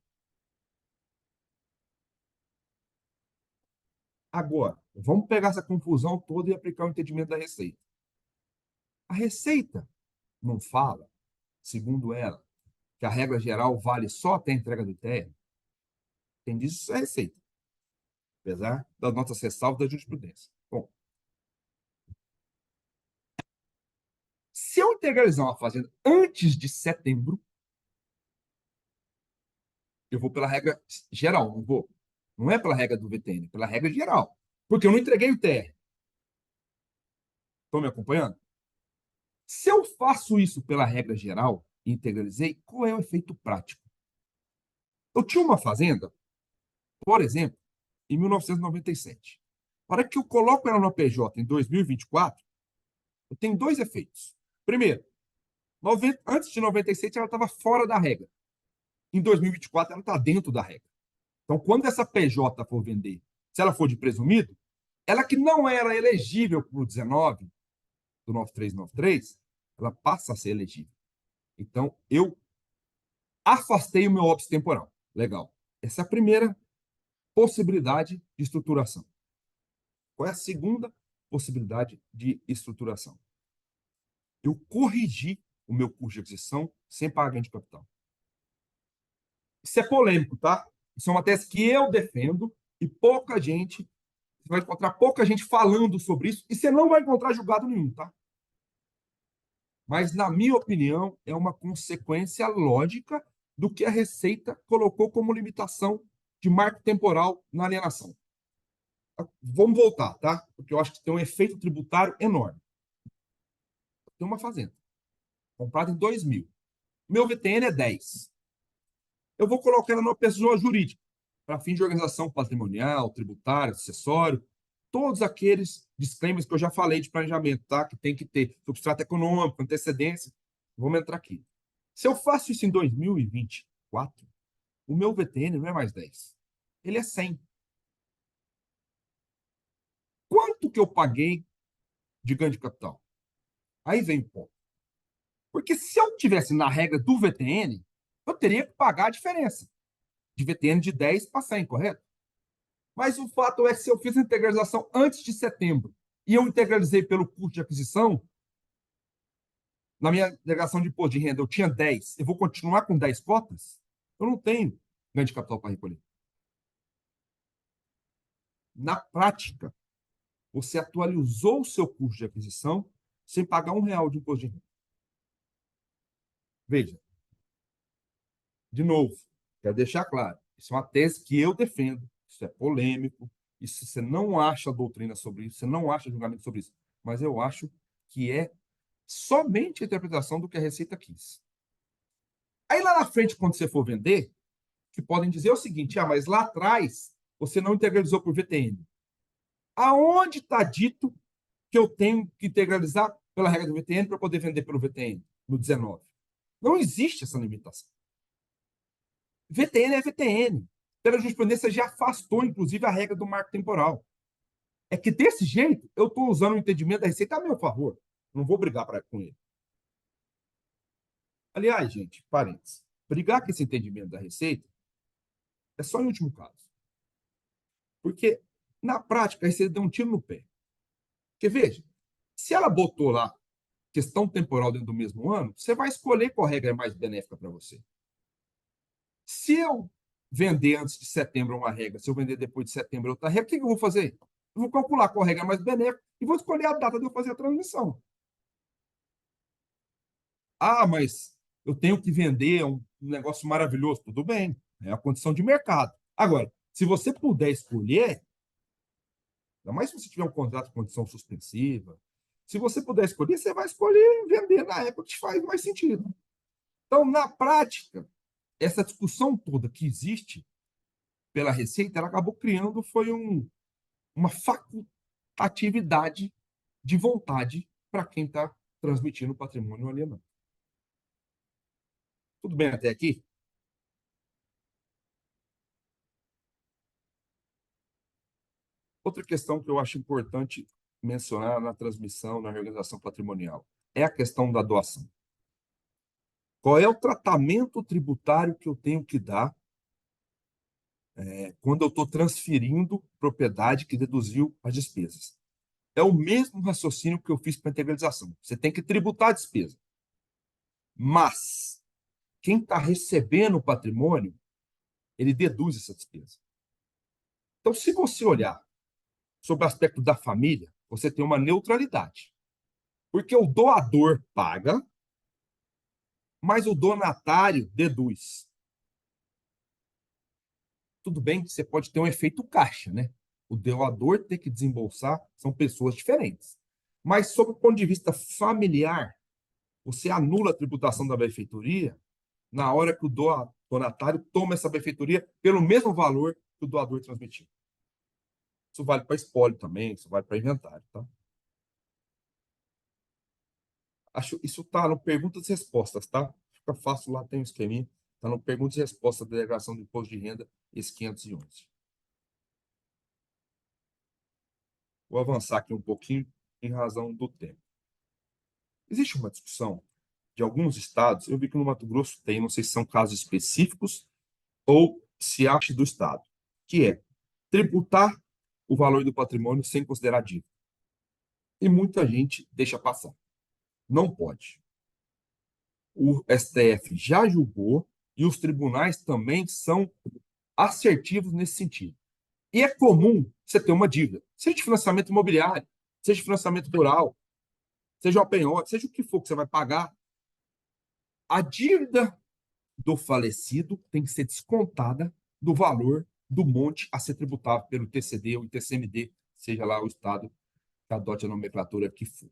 Agora, vamos pegar essa confusão toda e aplicar o entendimento da receita. A receita não fala, segundo ela, que a regra geral vale só até a entrega do ITR. Quem diz isso é a receita, apesar das nossas ressalvas da jurisprudência. Bom, se eu integralizar uma fazenda antes de setembro, eu vou pela regra geral, não vou. Não é pela regra do VTN, é pela regra geral. Porque eu não entreguei o ITR. Estão me acompanhando? Se eu faço isso pela regra geral e integralizei, qual é o efeito prático? Eu tinha uma fazenda Por exemplo, em 1997. Na hora que eu coloco ela no PJ em 2024, eu tenho dois efeitos. Primeiro, antes de 97 ela estava fora da regra. Em 2024 ela está dentro da regra. Então, quando essa PJ for vender, se ela for de presumido, ela que não era elegível para o 19 do 9393, ela passa a ser elegível. Então, eu afastei o meu óbice temporal. Legal. Essa é a primeira possibilidade de estruturação. Qual é a segunda possibilidade de estruturação? Eu corrigi o meu custo de aquisição sem pagar ganho de capital. Isso é polêmico, tá? Isso é uma tese que eu defendo e pouca gente, você vai encontrar pouca gente falando sobre isso e você não vai encontrar julgado nenhum, tá? Mas, na minha opinião, é uma consequência lógica do que a Receita colocou como limitação de marco temporal na alienação. Vamos voltar, tá? Porque eu acho que tem um efeito tributário enorme. Tem uma fazenda, comprada em 2000. Meu VTN é 10. Eu vou colocar ela numa pessoa jurídica, para fim de organização patrimonial, tributária, acessório, todos aqueles disclaimers que eu já falei de planejamento, tá? Que tem que ter substrato econômico, antecedência. Vamos entrar aqui. Se eu faço isso em 2024, o meu VTN não é mais 10. Ele é 100. Quanto que eu paguei de ganho de capital? Aí vem o ponto. Porque se eu tivesse na regra do VTN, eu teria que pagar a diferença de VTN de 10 para 100, correto? Mas o fato é que se eu fiz a integralização antes de setembro e eu integralizei pelo custo de aquisição, na minha declaração de imposto de renda eu tinha 10, eu vou continuar com 10 cotas? Eu não tenho ganho de capital para recolher. Na prática, você atualizou o seu custo de aquisição sem pagar R$ 1 de imposto de renda. Veja, de novo, quero deixar claro, isso é uma tese que eu defendo, isso é polêmico, isso você não acha doutrina sobre isso, você não acha julgamento sobre isso, mas eu acho que é somente a interpretação do que a Receita quis. Aí lá na frente, quando você for vender, que podem dizer o seguinte, mas lá atrás você não integralizou por VTN. Aonde está dito que eu tenho que integralizar pela regra do VTN para poder vender pelo VTN no 19? Não existe essa limitação. VTN é VTN. Pela jurisprudência já afastou, inclusive, a regra do marco temporal. É que, desse jeito, eu estou usando o entendimento da Receita a meu favor. Não vou brigar com ele. Aliás, gente, parênteses, brigar com esse entendimento da Receita é só em último caso. Porque, na prática, a Receita deu um tiro no pé. Porque, veja, se ela botou lá questão temporal dentro do mesmo ano, você vai escolher qual regra é mais benéfica para você. Se eu vender antes de setembro uma regra, se eu vender depois de setembro outra regra, o que eu vou fazer? Eu vou calcular qual regra é mais benéfica e vou escolher a data de eu fazer a transmissão. Mas eu tenho que vender um negócio maravilhoso. Tudo bem, é a condição de mercado. Agora, se você puder escolher, ainda mais se você tiver um contrato de condição suspensiva, se você puder escolher, você vai escolher vender na época que te faz mais sentido. Então, na prática, essa discussão toda que existe pela Receita, ela acabou criando uma facultatividade de vontade para quem está transmitindo o patrimônio alienado. Tudo bem até aqui? Outra questão que eu acho importante mencionar na transmissão, na reorganização patrimonial, é a questão da doação. Qual é o tratamento tributário que eu tenho que dar quando eu estou transferindo propriedade que deduziu as despesas? É o mesmo raciocínio que eu fiz para a integralização. Você tem que tributar a despesa. Mas quem está recebendo o patrimônio, ele deduz essa despesa. Então, se você olhar sobre o aspecto da família, você tem uma neutralidade. Porque o doador paga, mas o donatário deduz. Tudo bem que você pode ter um efeito caixa, né? O doador ter que desembolsar são pessoas diferentes. Mas, sob o ponto de vista familiar, você anula a tributação da benfeitoria na hora que o donatário toma essa benfeitoria pelo mesmo valor que o doador transmitiu. Isso vale para espólio também, isso vale para inventário, tá? Isso está no perguntas e respostas, tá? Fica fácil, lá tem um esqueminha. Está no perguntas e respostas da declaração do imposto de renda, esse 511. Vou avançar aqui um pouquinho em razão do tempo. Existe uma discussão de alguns estados, eu vi que no Mato Grosso tem, não sei se são casos específicos ou se acha do estado, que é tributar o valor do patrimônio sem considerar dívida. E muita gente deixa passar. Não pode. O STF já julgou e os tribunais também são assertivos nesse sentido. E é comum você ter uma dívida, seja de financiamento imobiliário, seja de financiamento rural, seja o penhor, seja o que for que você vai pagar. A dívida do falecido tem que ser descontada do valor do monte a ser tributado pelo TCD ou TCMD, seja lá o estado que adote a nomenclatura que for.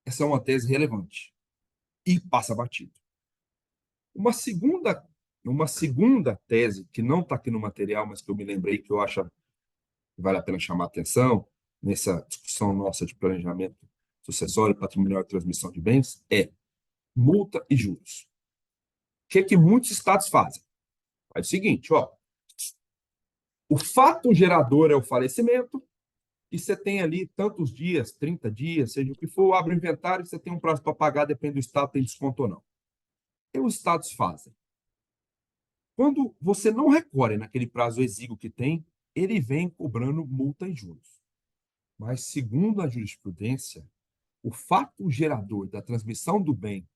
Essa é uma tese relevante e passa batido. Uma segunda tese, que não está aqui no material, mas que eu me lembrei que eu acho que vale a pena chamar a atenção nessa discussão nossa de planejamento sucessório, patrimonial e transmissão de bens, é multa e juros. O que muitos estados fazem? Faz o seguinte, ó, o fato gerador é o falecimento, e você tem ali tantos dias, 30 dias, seja o que for, abre o inventário, você tem um prazo para pagar, depende do estado, tem desconto ou não. E os estados fazem? Quando você não recorre naquele prazo exíguo que tem, ele vem cobrando multa e juros. Mas, segundo a jurisprudência, o fato gerador da transmissão do bem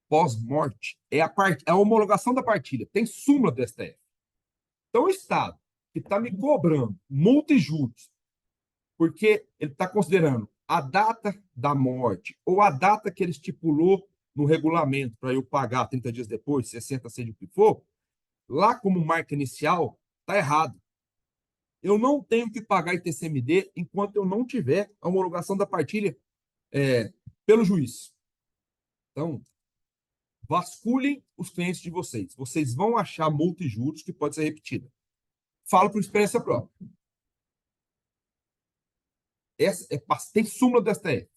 pós-morte é a homologação da partilha, tem súmula do STF. Então, o Estado que está me cobrando multa e juros, porque ele está considerando a data da morte ou a data que ele estipulou no regulamento para eu pagar 30 dias depois, 60, seja o que for, lá como marca inicial, está errado. Eu não tenho que pagar ITCMD enquanto eu não tiver a homologação da partilha pelo juiz. Então, vasculhem os clientes de vocês. Vocês vão achar multa e juros que pode ser repetida. Falo por experiência própria. Tem súmula do STF.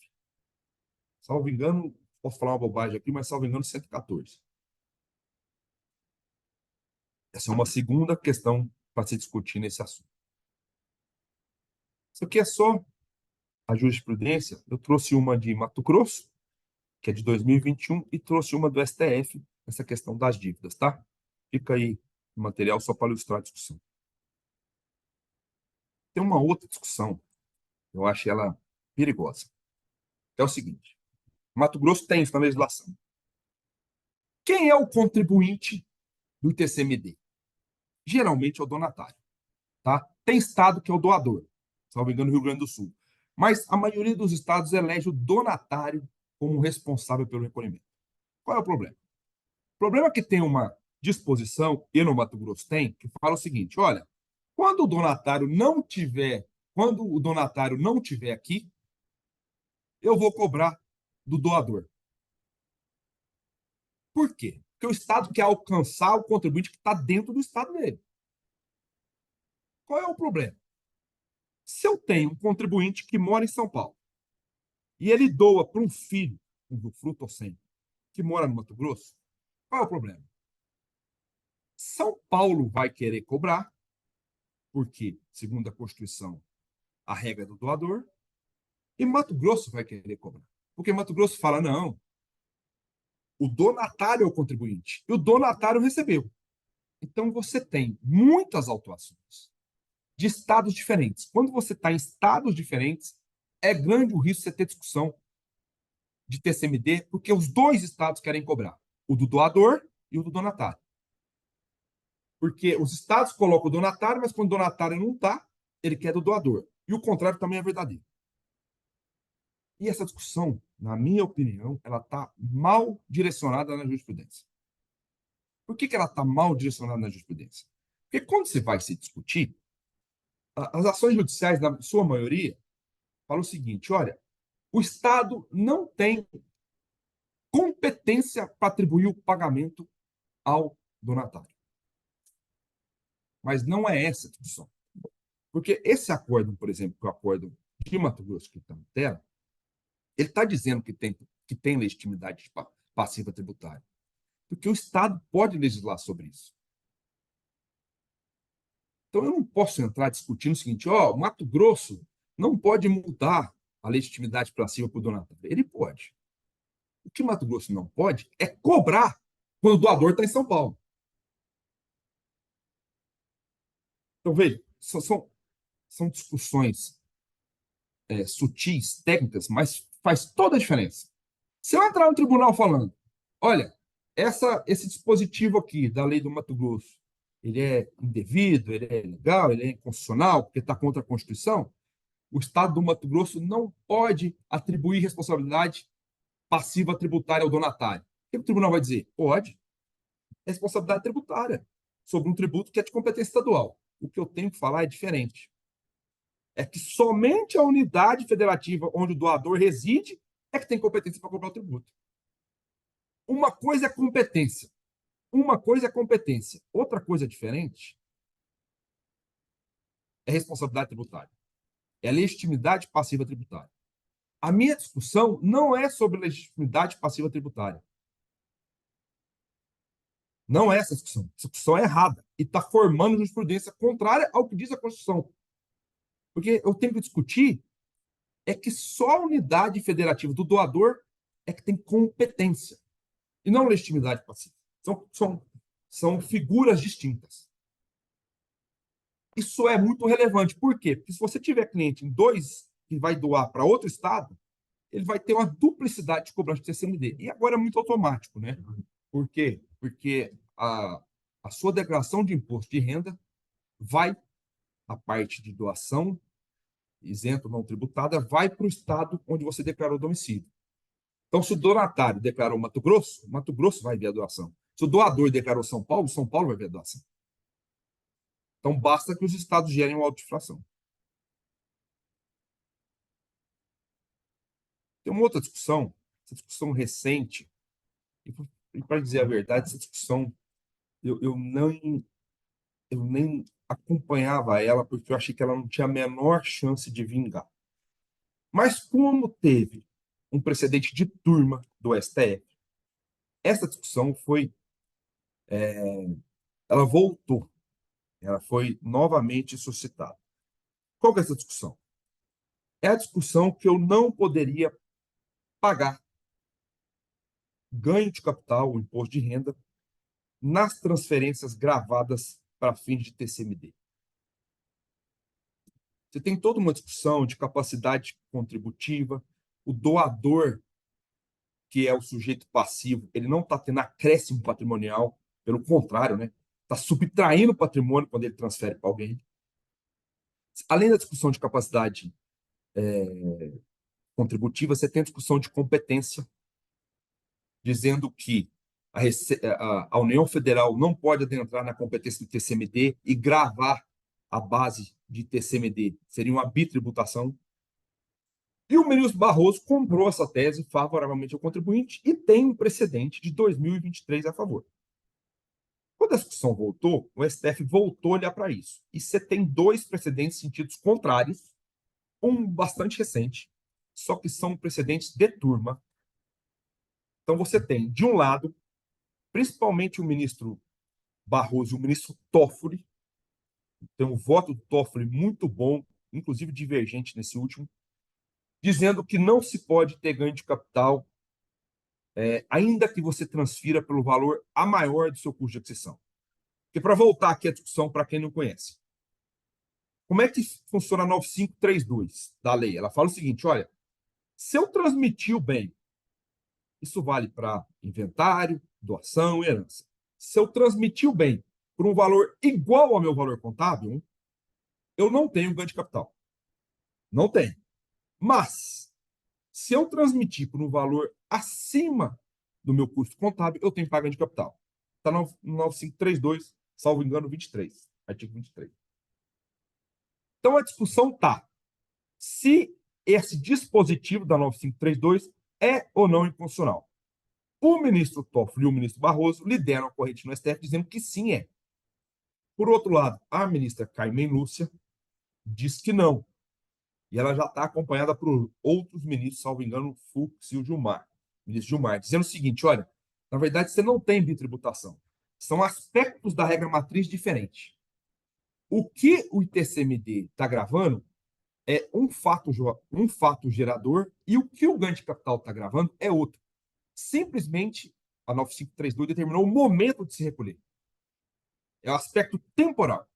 Salvo engano, posso falar uma bobagem aqui, mas salvo engano, 114. Essa é uma segunda questão para se discutir nesse assunto. Isso aqui é só a jurisprudência. Eu trouxe uma de Mato Grosso, que é de 2021, e trouxe uma do STF, essa questão das dívidas, tá? Fica aí o material só para ilustrar a discussão. Tem uma outra discussão, eu acho ela perigosa. É o seguinte, Mato Grosso tem isso na legislação. Quem é o contribuinte do ITCMD? Geralmente é o donatário, tá? Tem estado que é o doador, salvo engano, no Rio Grande do Sul. Mas a maioria dos estados elege o donatário como responsável pelo recolhimento. Qual é o problema? O problema é que tem uma disposição, e no Mato Grosso tem, que fala o seguinte, olha, quando o donatário não tiver aqui, eu vou cobrar do doador. Por quê? Porque o Estado quer alcançar o contribuinte que está dentro do Estado dele. Qual é o problema? Se eu tenho um contribuinte que mora em São Paulo e ele doa para um filho, do fruto ou sem, que mora no Mato Grosso, qual é o problema? São Paulo vai querer cobrar, porque, segundo a Constituição, a regra é do doador, e Mato Grosso vai querer cobrar. Porque Mato Grosso fala, não, o donatário é o contribuinte, e o donatário recebeu. Então, você tem muitas autuações de estados diferentes. Quando você está em estados diferentes, é grande o risco de você ter discussão de TCMD, porque os dois estados querem cobrar, o do doador e o do donatário. Porque os estados colocam o donatário, mas quando o donatário não está, ele quer do doador. E o contrário também é verdadeiro. E essa discussão, na minha opinião, ela está mal direcionada na jurisprudência. Por que ela está mal direcionada na jurisprudência? Porque quando você vai se discutir, as ações judiciais, na sua maioria, falam o seguinte, olha, o Estado não tem competência para atribuir o pagamento ao donatário. Mas não é essa a discussão. Porque esse acordo, por exemplo, que é o acordo de Mato Grosso que está na tela, ele está dizendo que tem legitimidade passiva tributária. Porque o Estado pode legislar sobre isso. Então, eu não posso entrar discutindo o seguinte, ó, o Mato Grosso não pode mudar a legitimidade passiva para o donatário. Ele pode. O que o Mato Grosso não pode é cobrar quando o doador está em São Paulo. Então, veja, são discussões sutis, técnicas, mas faz toda a diferença. Se eu entrar no tribunal falando, olha, esse dispositivo aqui da lei do Mato Grosso, ele é indevido, ele é ilegal, ele é inconstitucional, porque está contra a Constituição, o Estado do Mato Grosso não pode atribuir responsabilidade passiva tributária ao donatário. O que o tribunal vai dizer? Pode. Responsabilidade tributária sobre um tributo que é de competência estadual. O que eu tenho que falar é diferente. É que somente a unidade federativa onde o doador reside é que tem competência para cobrar o tributo. Uma coisa é competência. Uma coisa é competência. Outra coisa diferente é responsabilidade tributária. É legitimidade passiva tributária. A minha discussão não é sobre legitimidade passiva tributária. Não é essa discussão. Essa discussão é errada e está formando jurisprudência contrária ao que diz a Constituição. Porque eu tenho que discutir é que só a unidade federativa do doador é que tem competência e não legitimidade passiva. São figuras distintas. Isso é muito relevante. Por quê? Porque se você tiver cliente em dois que vai doar para outro estado, ele vai ter uma duplicidade de cobrança de TCMD. E agora é muito automático, né? Por quê? Porque a sua declaração de imposto de renda vai, a parte de doação, isento não tributada, vai para o estado onde você declarou o domicílio. Então, se o donatário declarou Mato Grosso vai ver a doação. Se o doador declarou São Paulo vai ver a doação. Então, basta que os estados gerem uma autoinflação. Tem uma outra discussão, essa discussão recente, e para dizer a verdade, essa discussão eu nem acompanhava ela, porque eu achei que ela não tinha a menor chance de vingar. Mas como teve um precedente de turma do STF, essa discussão ela voltou, ela foi novamente suscitada. Qual que é essa discussão? É a discussão que eu não poderia pagar ganho de capital, o imposto de renda, nas transferências gravadas para fins de TCMD. Você tem toda uma discussão de capacidade contributiva, o doador, que é o sujeito passivo, ele não está tendo acréscimo patrimonial, pelo contrário, né? Está subtraindo o patrimônio quando ele transfere para alguém. Além da discussão de capacidade contributiva, você tem a discussão de competência, dizendo que a União Federal não pode adentrar na competência do TCMD e gravar a base de TCMD. Seria uma bitributação. E o ministro Barroso comprou essa tese favoravelmente ao contribuinte e tem um precedente de 2023 a favor. Quando a discussão voltou, o STF voltou a olhar para isso. E você tem dois precedentes em sentidos contrários, um bastante recente, só que são precedentes de turma. Então você tem, de um lado, principalmente o ministro Barroso e o ministro Toffoli, tem um voto do Toffoli muito bom, inclusive divergente nesse último, dizendo que não se pode ter ganho de capital ainda que você transfira pelo valor a maior do seu custo de aquisição. Porque para voltar aqui à discussão, para quem não conhece, como é que funciona a 9532 da lei? Ela fala o seguinte, olha, se eu transmitir o bem, isso vale para inventário, doação e herança. Se eu transmitir o bem por um valor igual ao meu valor contábil, eu não tenho ganho de capital. Não tenho. Mas, se eu transmitir por um valor acima do meu custo contábil, eu tenho que pagar de capital. Está no 9532, salvo engano, 23, artigo 23. Então, a discussão está se esse dispositivo da 9532 é ou não inconstitucional. O ministro Toffoli e o ministro Barroso lideram a corrente no STF dizendo que sim é. Por outro lado, a ministra Carmen Lúcia diz que não. E ela já está acompanhada por outros ministros, salvo engano, o Fux e o Gilmar, ministro Gilmar, dizendo o seguinte: olha, na verdade, você não tem bitributação. São aspectos da regra matriz diferentes. O que o ITCMD está gravando é um fato gerador e o que o ganho de capital está gravando é outro. Simplesmente, a 9532 determinou o momento de se recolher. É o aspecto temporal.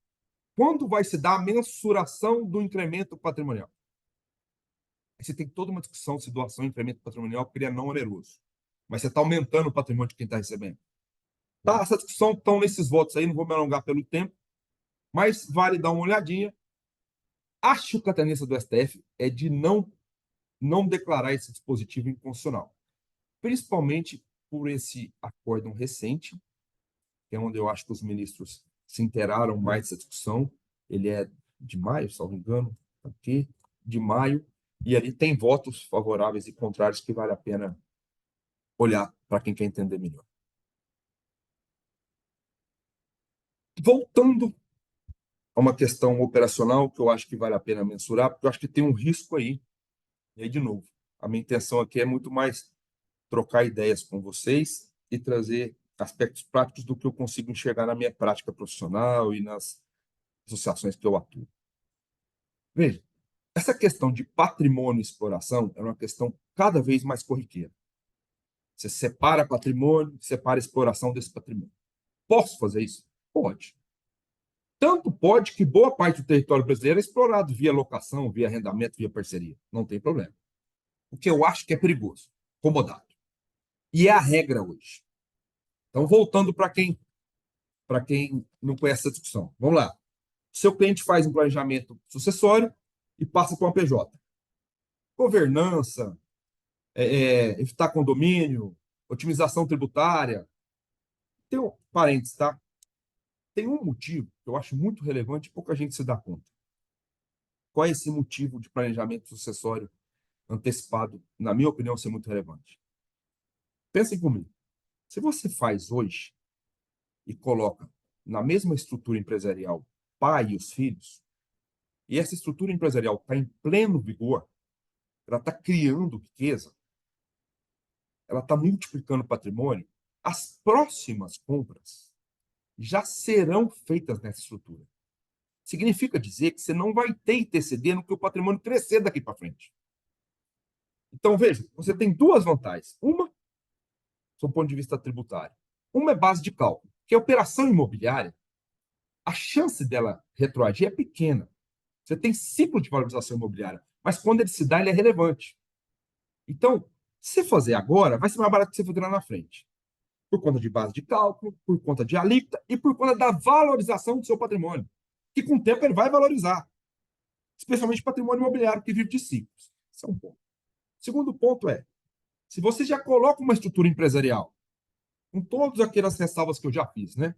Quando vai se dar a mensuração do incremento patrimonial? Aí você tem toda uma discussão se doação e incremento patrimonial, porque ele é não oneroso. Mas você está aumentando o patrimônio de quem está recebendo. Tá, essa discussão estão nesses votos aí, não vou me alongar pelo tempo, mas vale dar uma olhadinha. Acho que a tendência do STF é de não declarar esse dispositivo inconstitucional, principalmente por esse acórdão recente, que é onde eu acho que os ministros se inteiraram mais dessa discussão. Ele é de maio, salvo engano, aqui, de maio, e ali tem votos favoráveis e contrários que vale a pena olhar para quem quer entender melhor. Voltando a uma questão operacional que eu acho que vale a pena mensurar, porque eu acho que tem um risco aí. E aí, de novo, a minha intenção aqui é muito mais trocar ideias com vocês e trazer aspectos práticos do que eu consigo enxergar na minha prática profissional e nas associações que eu atuo. Veja, essa questão de patrimônio e exploração é uma questão cada vez mais corriqueira. Você separa patrimônio, separa a exploração desse patrimônio. Posso fazer isso? Pode. Tanto pode que boa parte do território brasileiro é explorado via locação, via arrendamento, via parceria. Não tem problema. O que eu acho que é perigoso, comodato. E é a regra hoje. Então, voltando para quem não conhece essa discussão. Vamos lá. Seu cliente faz um planejamento sucessório e passa para uma PJ. Governança, evitar condomínio, otimização tributária. Tem um parênteses, tá? Tem um motivo que eu acho muito relevante e pouca gente se dá conta. Qual é esse motivo de planejamento sucessório antecipado, na minha opinião, ser muito relevante? Pensem comigo. Se você faz hoje e coloca na mesma estrutura empresarial pai e os filhos, e essa estrutura empresarial está em pleno vigor, ela está criando riqueza, ela está multiplicando patrimônio, as próximas compras já serão feitas nessa estrutura. Significa dizer que você não vai ter ITCD no que o patrimônio crescer daqui para frente. Então, veja, você tem duas vantagens. Uma, do ponto de vista tributário. Uma é base de cálculo, que a operação imobiliária, a chance dela retroagir é pequena. Você tem ciclo de valorização imobiliária, mas quando ele se dá, ele é relevante. Então, se você fazer agora, vai ser mais barato que você fazer lá na frente. Por conta de base de cálculo, por conta de alíquota e por conta da valorização do seu patrimônio, que com o tempo ele vai valorizar. Especialmente patrimônio imobiliário, que vive de ciclos. Esse é um ponto. Segundo ponto é, se você já coloca uma estrutura empresarial, com todas aquelas ressalvas que eu já fiz, né?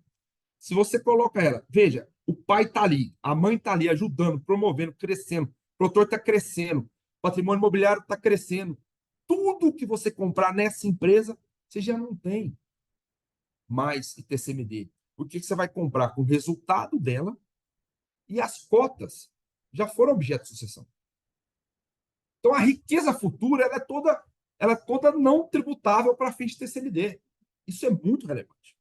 Se você coloca ela, veja, o pai está ali, a mãe está ali ajudando, promovendo, crescendo, o produtor está crescendo, o patrimônio imobiliário está crescendo. Tudo que você comprar nessa empresa, você já não tem mais ITCMD. Porque você vai comprar com o resultado dela e as cotas já foram objeto de sucessão. Então, a riqueza futura ela é toda não tributável para fins de TCMD. Isso é muito relevante.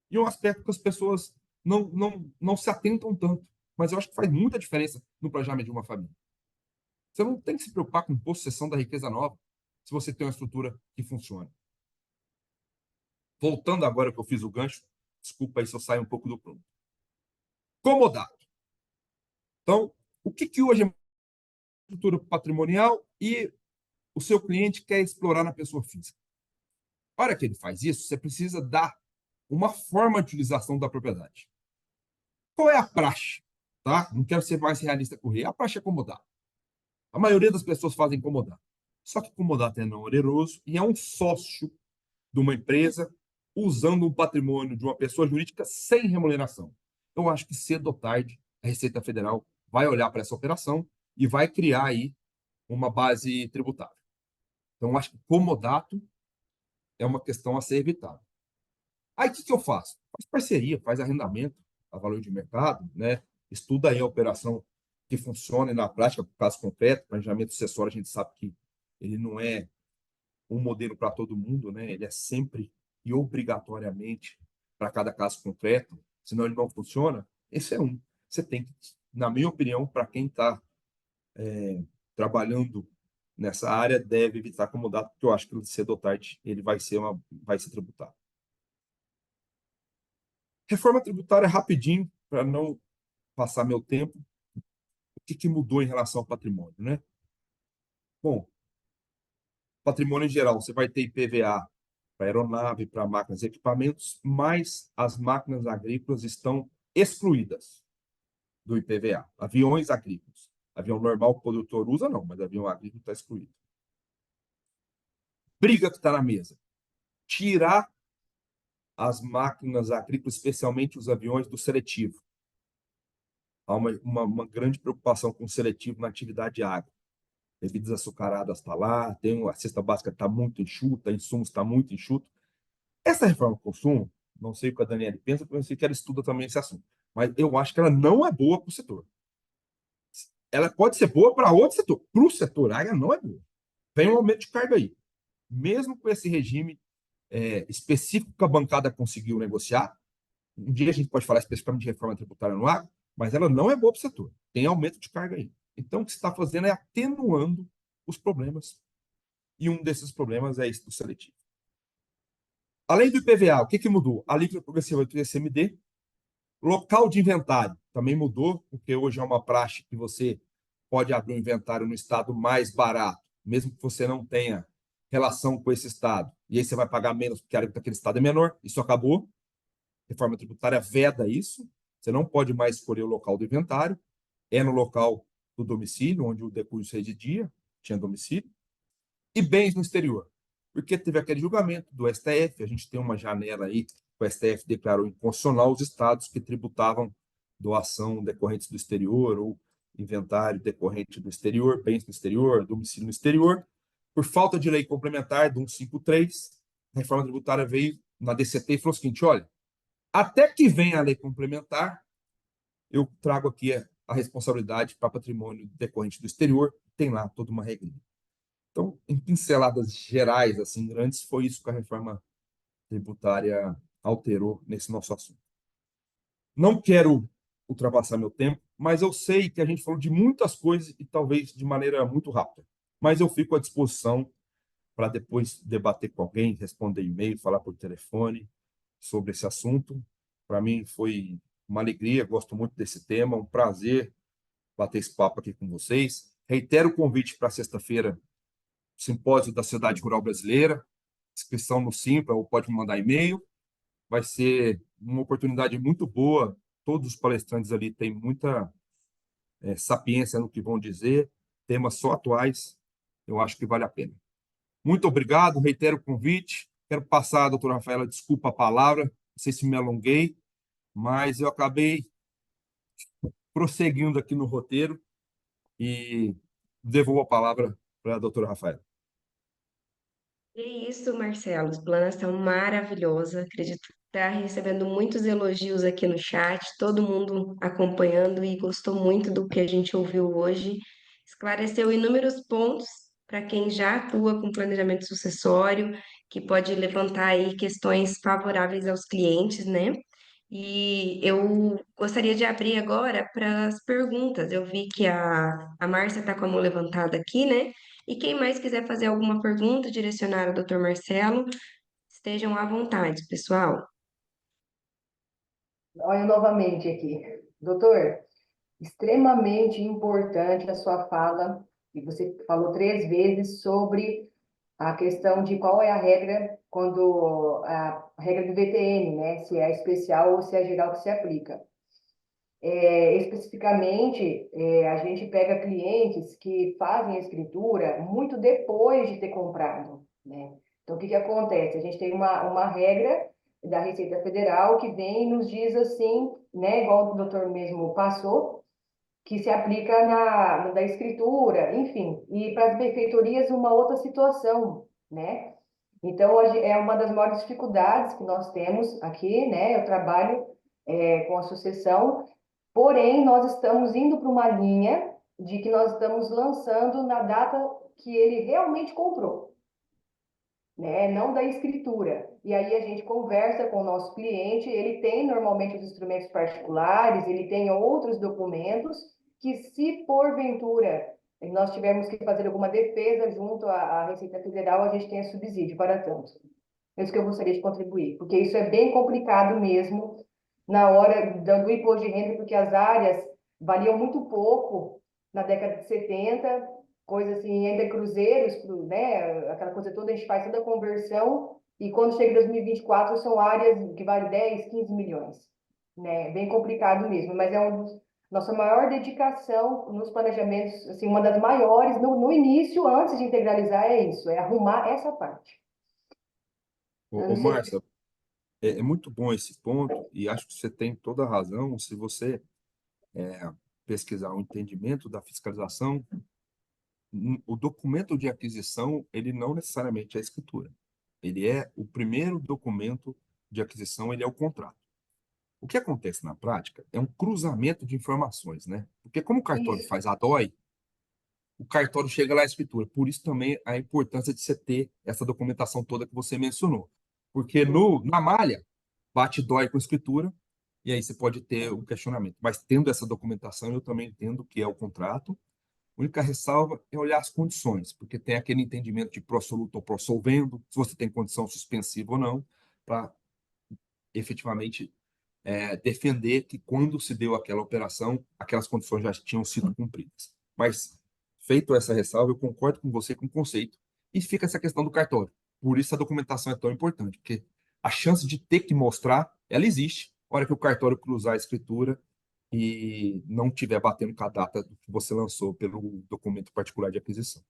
E é um aspecto que as pessoas não se atentam tanto. Mas eu acho que faz muita diferença no planejamento de uma família. Você não tem que se preocupar com possessão da riqueza nova se você tem uma estrutura que funciona. Voltando agora que eu fiz o gancho, desculpa aí se eu saio um pouco do prumo. Comodato. Então, o que hoje é estrutura patrimonial e o seu cliente quer explorar na pessoa física? A hora que ele faz isso, você precisa dar uma forma de utilização da propriedade. Qual é a praxe? Tá? Não quero ser mais realista com o rei. A praxe é comodato. A maioria das pessoas fazem comodato. Só que comodato é não oneroso e é um sócio de uma empresa usando um patrimônio de uma pessoa jurídica sem remuneração. Eu acho que cedo ou tarde a Receita Federal vai olhar para essa operação e vai criar aí uma base tributável. Então, eu acho que comodato é uma questão a ser evitada. Aí, o que eu faço? Faz parceria, faz arrendamento. a valor de mercado, né? Estuda aí a operação que funciona e na prática, caso concreto, planejamento sucessório, a gente sabe que ele não é um modelo para todo mundo, né? Ele é sempre e obrigatoriamente para cada caso concreto, senão ele não funciona. Esse é um. Você tem que, na minha opinião, para quem está trabalhando nessa área, deve evitar comodato, porque eu acho que cedo ou tarde ele vai ser tributado. Reforma tributária rapidinho, para não passar meu tempo. O que mudou em relação ao patrimônio, né? Bom, patrimônio em geral, você vai ter IPVA para aeronave, para máquinas e equipamentos, mas as máquinas agrícolas estão excluídas do IPVA. Aviões agrícolas. Avião normal que o produtor usa, não, mas avião agrícola está excluído. Briga que está na mesa. Tirar as máquinas agrícolas, especialmente os aviões, do seletivo. Há uma grande preocupação com o seletivo na atividade agro. Bebidas açucaradas está lá, a cesta básica está muito enxuta, insumos está muito enxuto. Essa reforma do consumo, não sei o que a Daniela pensa, porque eu sei que ela estuda também esse assunto, mas eu acho que ela não é boa para o setor. Ela pode ser boa para outro setor. Para o setor agro, não é boa. Vem um aumento de carga aí. Mesmo com esse regime específico que a bancada conseguiu negociar, um dia a gente pode falar especificamente de reforma tributária no agro, mas ela não é boa para o setor. Tem aumento de carga aí. Então, o que se está fazendo é atenuando os problemas. E um desses problemas é esse do seletivo. Além do IPVA, o que mudou? A alíquota progressiva do ICMD, local de inventário também mudou, porque hoje é uma praxe que você pode abrir um inventário no estado mais barato, mesmo que você não tenha relação com esse estado. E aí você vai pagar menos porque a alíquota daquele estado é menor. Isso acabou. A reforma tributária veda isso. Você não pode mais escolher o local do inventário. É no local do domicílio, onde o decurso residia, tinha domicílio. E bens no exterior. Porque teve aquele julgamento do STF, a gente tem uma janela aí, o STF declarou inconstitucional os estados que tributavam doação decorrentes do exterior ou inventário decorrente do exterior, bens no exterior, domicílio no exterior. Por falta de lei complementar do 153, a reforma tributária veio na DCT e falou o seguinte, olha, até que venha a lei complementar, eu trago aqui a responsabilidade para patrimônio decorrente do exterior, tem lá toda uma regrinha. Então, em pinceladas gerais, assim, grandes, foi isso que a reforma tributária alterou nesse nosso assunto. Não quero ultrapassar meu tempo, mas eu sei que a gente falou de muitas coisas e talvez de maneira muito rápida. Mas eu fico à disposição para depois debater com alguém, responder e-mail, falar por telefone sobre esse assunto. Para mim foi uma alegria, gosto muito desse tema, um prazer bater esse papo aqui com vocês. Reitero o convite para sexta-feira, Simpósio da Sociedade Rural Brasileira, inscrição no Simpla, ou pode me mandar e-mail. Vai ser uma oportunidade muito boa. Todos os palestrantes ali têm muita sapiência no que vão dizer, temas só atuais. Eu acho que vale a pena. Muito obrigado, reitero o convite. Quero passar a doutora Rafaela, desculpa a palavra, não sei se me alonguei, mas eu acabei prosseguindo aqui no roteiro e devolvo a palavra para a doutora Rafaela. É isso, Marcelo. Explanação maravilhosa. Acredito que está recebendo muitos elogios aqui no chat, todo mundo acompanhando e gostou muito do que a gente ouviu hoje. Esclareceu inúmeros pontos para quem já atua com planejamento sucessório, que pode levantar aí questões favoráveis aos clientes, né? E eu gostaria de abrir agora para as perguntas. Eu vi que a Márcia está com a mão levantada aqui, né? E quem mais quiser fazer alguma pergunta direcionada ao Dr. Marcelo, estejam à vontade, pessoal. Olha novamente aqui. Doutor, extremamente importante a sua fala, e você falou 3 vezes sobre a questão de qual é a regra quando a regra do VTN, né? Se é especial ou se é geral que se aplica. Especificamente, a gente pega clientes que fazem a escritura muito depois de ter comprado, né? Então, o que acontece? A gente tem uma regra da Receita Federal que vem e nos diz assim, né? Igual o doutor mesmo passou, que se aplica da escritura, enfim. E para as benfeitorias, uma outra situação, né? Então, é uma das maiores dificuldades que nós temos aqui, né? Eu trabalho com a sucessão, porém, nós estamos indo para uma linha de que nós estamos lançando na data que ele realmente comprou, né? Não da escritura. E aí a gente conversa com o nosso cliente, ele tem normalmente os instrumentos particulares, ele tem outros documentos que, se porventura nós tivermos que fazer alguma defesa junto à Receita Federal, a gente tem subsídio para tanto. É isso que eu gostaria de contribuir, porque isso é bem complicado mesmo na hora do imposto de renda, porque as áreas valiam muito pouco na década de 70, coisa assim, ainda cruzeiros, né? Aquela coisa toda, a gente faz toda a conversão, e quando chega em 2024 são áreas que valem 10, 15 milhões, né? Bem complicado mesmo, mas é nossa maior dedicação nos planejamentos, assim, uma das maiores, no início, antes de integralizar, é isso, é arrumar essa parte. Eu Ô, não sei. Márcia, é muito bom esse ponto e acho que você tem toda a razão. Se você pesquisar o entendimento da fiscalização, o documento de aquisição, ele não necessariamente é a escritura. Ele é o primeiro documento de aquisição, ele é o contrato. O que acontece na prática é um cruzamento de informações, né? Porque como o cartório Isso. faz a DOI, o cartório chega lá à escritura. Por isso também a importância de você ter essa documentação toda que você mencionou. Porque na malha, bate DOI com escritura, e aí você pode ter um questionamento. Mas tendo essa documentação, eu também entendo que é o contrato. A única ressalva é olhar as condições, porque tem aquele entendimento de pró-soluto ou pró-solvendo, se você tem condição suspensiva ou não, para efetivamente defender que quando se deu aquela operação, aquelas condições já tinham sido cumpridas. Mas, feito essa ressalva, eu concordo com você com o conceito, e fica essa questão do cartório. Por isso a documentação é tão importante, porque a chance de ter que mostrar, ela existe, na hora que o cartório cruzar a escritura e não tiver batendo com a data que você lançou pelo documento particular de aquisição.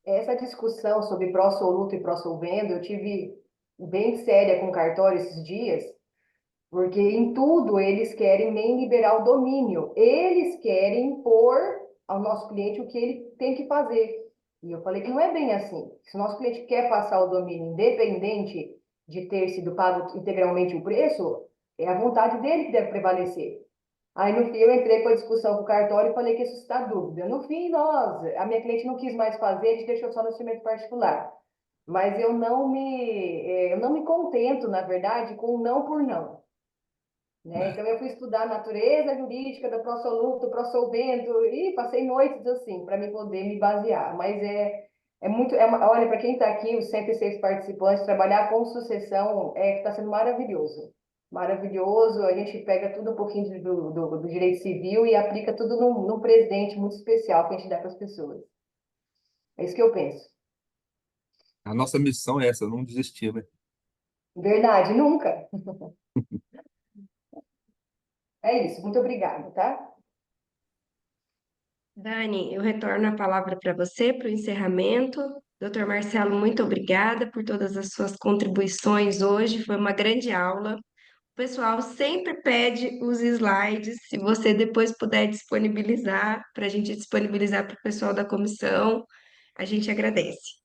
Essa discussão sobre pró-soluto e pró-solvendo, eu tive bem séria com o cartório esses dias, porque em tudo eles querem nem liberar o domínio, eles querem impor ao nosso cliente o que ele tem que fazer. E eu falei que não é bem assim. Se o nosso cliente quer passar o domínio, independente de ter sido pago integralmente o preço, é a vontade dele que deve prevalecer. Aí, no fim, eu entrei com a discussão com o cartório e falei que isso está dúvida. No fim, a minha cliente não quis mais fazer, a gente deixou só no instrumento particular. Mas eu não me contento, na verdade, com um não por não, né? Né? Então, eu fui estudar a natureza jurídica do pró-soluto, do pró-solvento, e passei noites assim, para me poder me basear. Mas olha, para quem está aqui, os 106 participantes, trabalhar com sucessão está sendo maravilhoso. Maravilhoso, a gente pega tudo um pouquinho do direito civil e aplica tudo num presente muito especial que a gente dá para as pessoas. É isso que eu penso. A nossa missão é essa, não desistir, né? Verdade, nunca. É isso, muito obrigada, tá? Dani, eu retorno a palavra para você para o encerramento. Doutor Marcelo, muito obrigada por todas as suas contribuições hoje. Foi uma grande aula. O pessoal sempre pede os slides. Se você depois puder disponibilizar, para a gente disponibilizar para o pessoal da comissão, a gente agradece.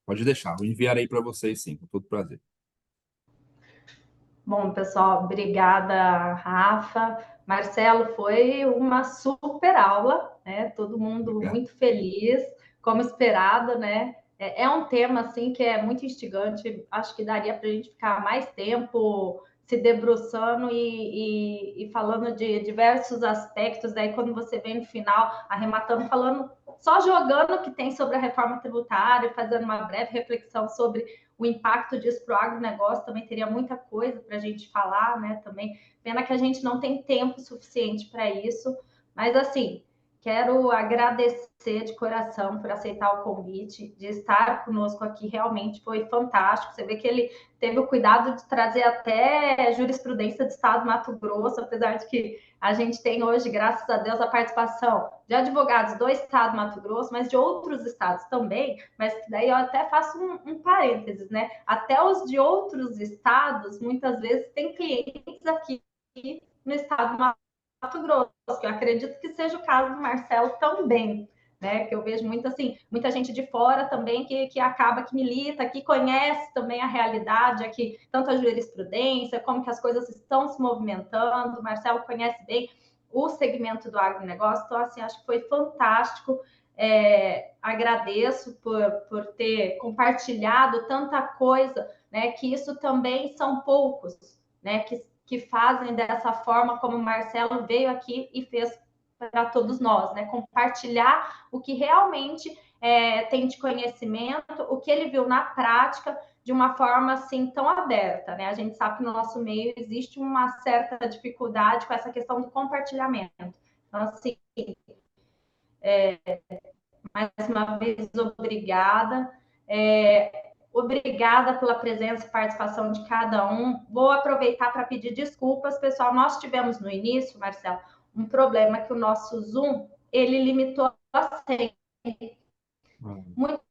Pode deixar, eu enviarei para vocês sim, com todo prazer. Bom, pessoal, obrigada, Rafa. Marcelo, foi uma super aula, né? Todo mundo Obrigado. muito feliz, como esperado, né? É um tema assim que é muito instigante. Acho que daria para a gente ficar mais tempo se debruçando e falando de diversos aspectos. Daí, quando você vem no final, arrematando, falando, só jogando o que tem sobre a reforma tributária, fazendo uma breve reflexão sobre o impacto disso para o agronegócio, também teria muita coisa para a gente falar, né? Também, pena que a gente não tem tempo suficiente para isso, mas assim, quero agradecer de coração por aceitar o convite, de estar conosco aqui, realmente foi fantástico. Você vê que ele teve o cuidado de trazer até jurisprudência do Estado do Mato Grosso, apesar de que a gente tem hoje, graças a Deus, a participação de advogados do Estado do Mato Grosso, mas de outros estados também, mas daí eu até faço um parênteses, né? Até os de outros estados, muitas vezes, têm clientes aqui no Estado do Mato Grosso, que eu acredito que seja o caso do Marcelo também, né? Que eu vejo muito assim, muita gente de fora também que acaba que milita, que conhece também a realidade aqui, tanto a jurisprudência, como que as coisas estão se movimentando. O Marcelo conhece bem o segmento do agronegócio, então assim, acho que foi fantástico. Agradeço por ter compartilhado tanta coisa, né? Que isso também são poucos, né? Que fazem dessa forma como o Marcelo veio aqui e fez para todos nós, né? Compartilhar o que realmente tem de conhecimento, o que ele viu na prática, de uma forma assim tão aberta, né? A gente sabe que no nosso meio existe uma certa dificuldade com essa questão do compartilhamento. Então, assim, mais uma vez, obrigada. Obrigada pela presença e participação de cada um. Vou aproveitar para pedir desculpas, pessoal. Nós tivemos no início, Marcelo, um problema que o nosso Zoom, ele limitou a 100. Muita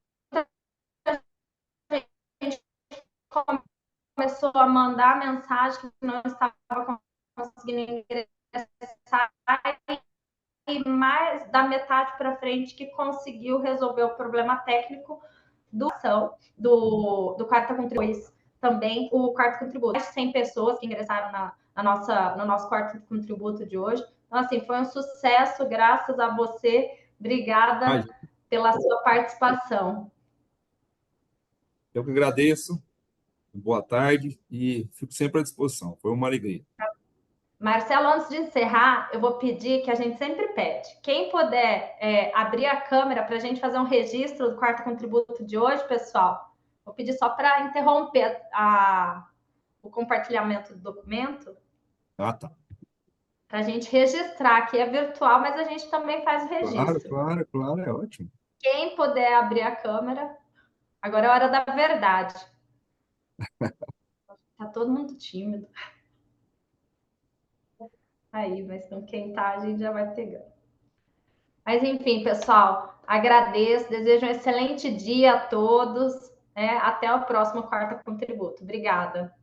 gente começou a mandar mensagem que não estava conseguindo ingressar, e mais da metade para frente que conseguiu resolver o problema técnico do quarto contribuinte. Também o quarto contributo. Mais de 100 pessoas que ingressaram no nosso quarto contributo de hoje. Então, assim, foi um sucesso, graças a você. Obrigada pela sua participação. Eu que agradeço, boa tarde e fico sempre à disposição. Foi uma alegria. Marcelo, antes de encerrar, eu vou pedir que a gente sempre pede. Quem puder abrir a câmera para a gente fazer um registro do quarto contributo de hoje, pessoal. Vou pedir só para interromper o compartilhamento do documento. Ah, tá. Para a gente registrar, que é virtual, mas a gente também faz o registro. Claro, é ótimo. Quem puder abrir a câmera, agora é a hora da verdade. Tá todo mundo tímido. Aí, mas com quem tá, a gente já vai pegando. Mas, enfim, pessoal, agradeço, desejo um excelente dia a todos, né? Até o próximo quarto contributo. Obrigada.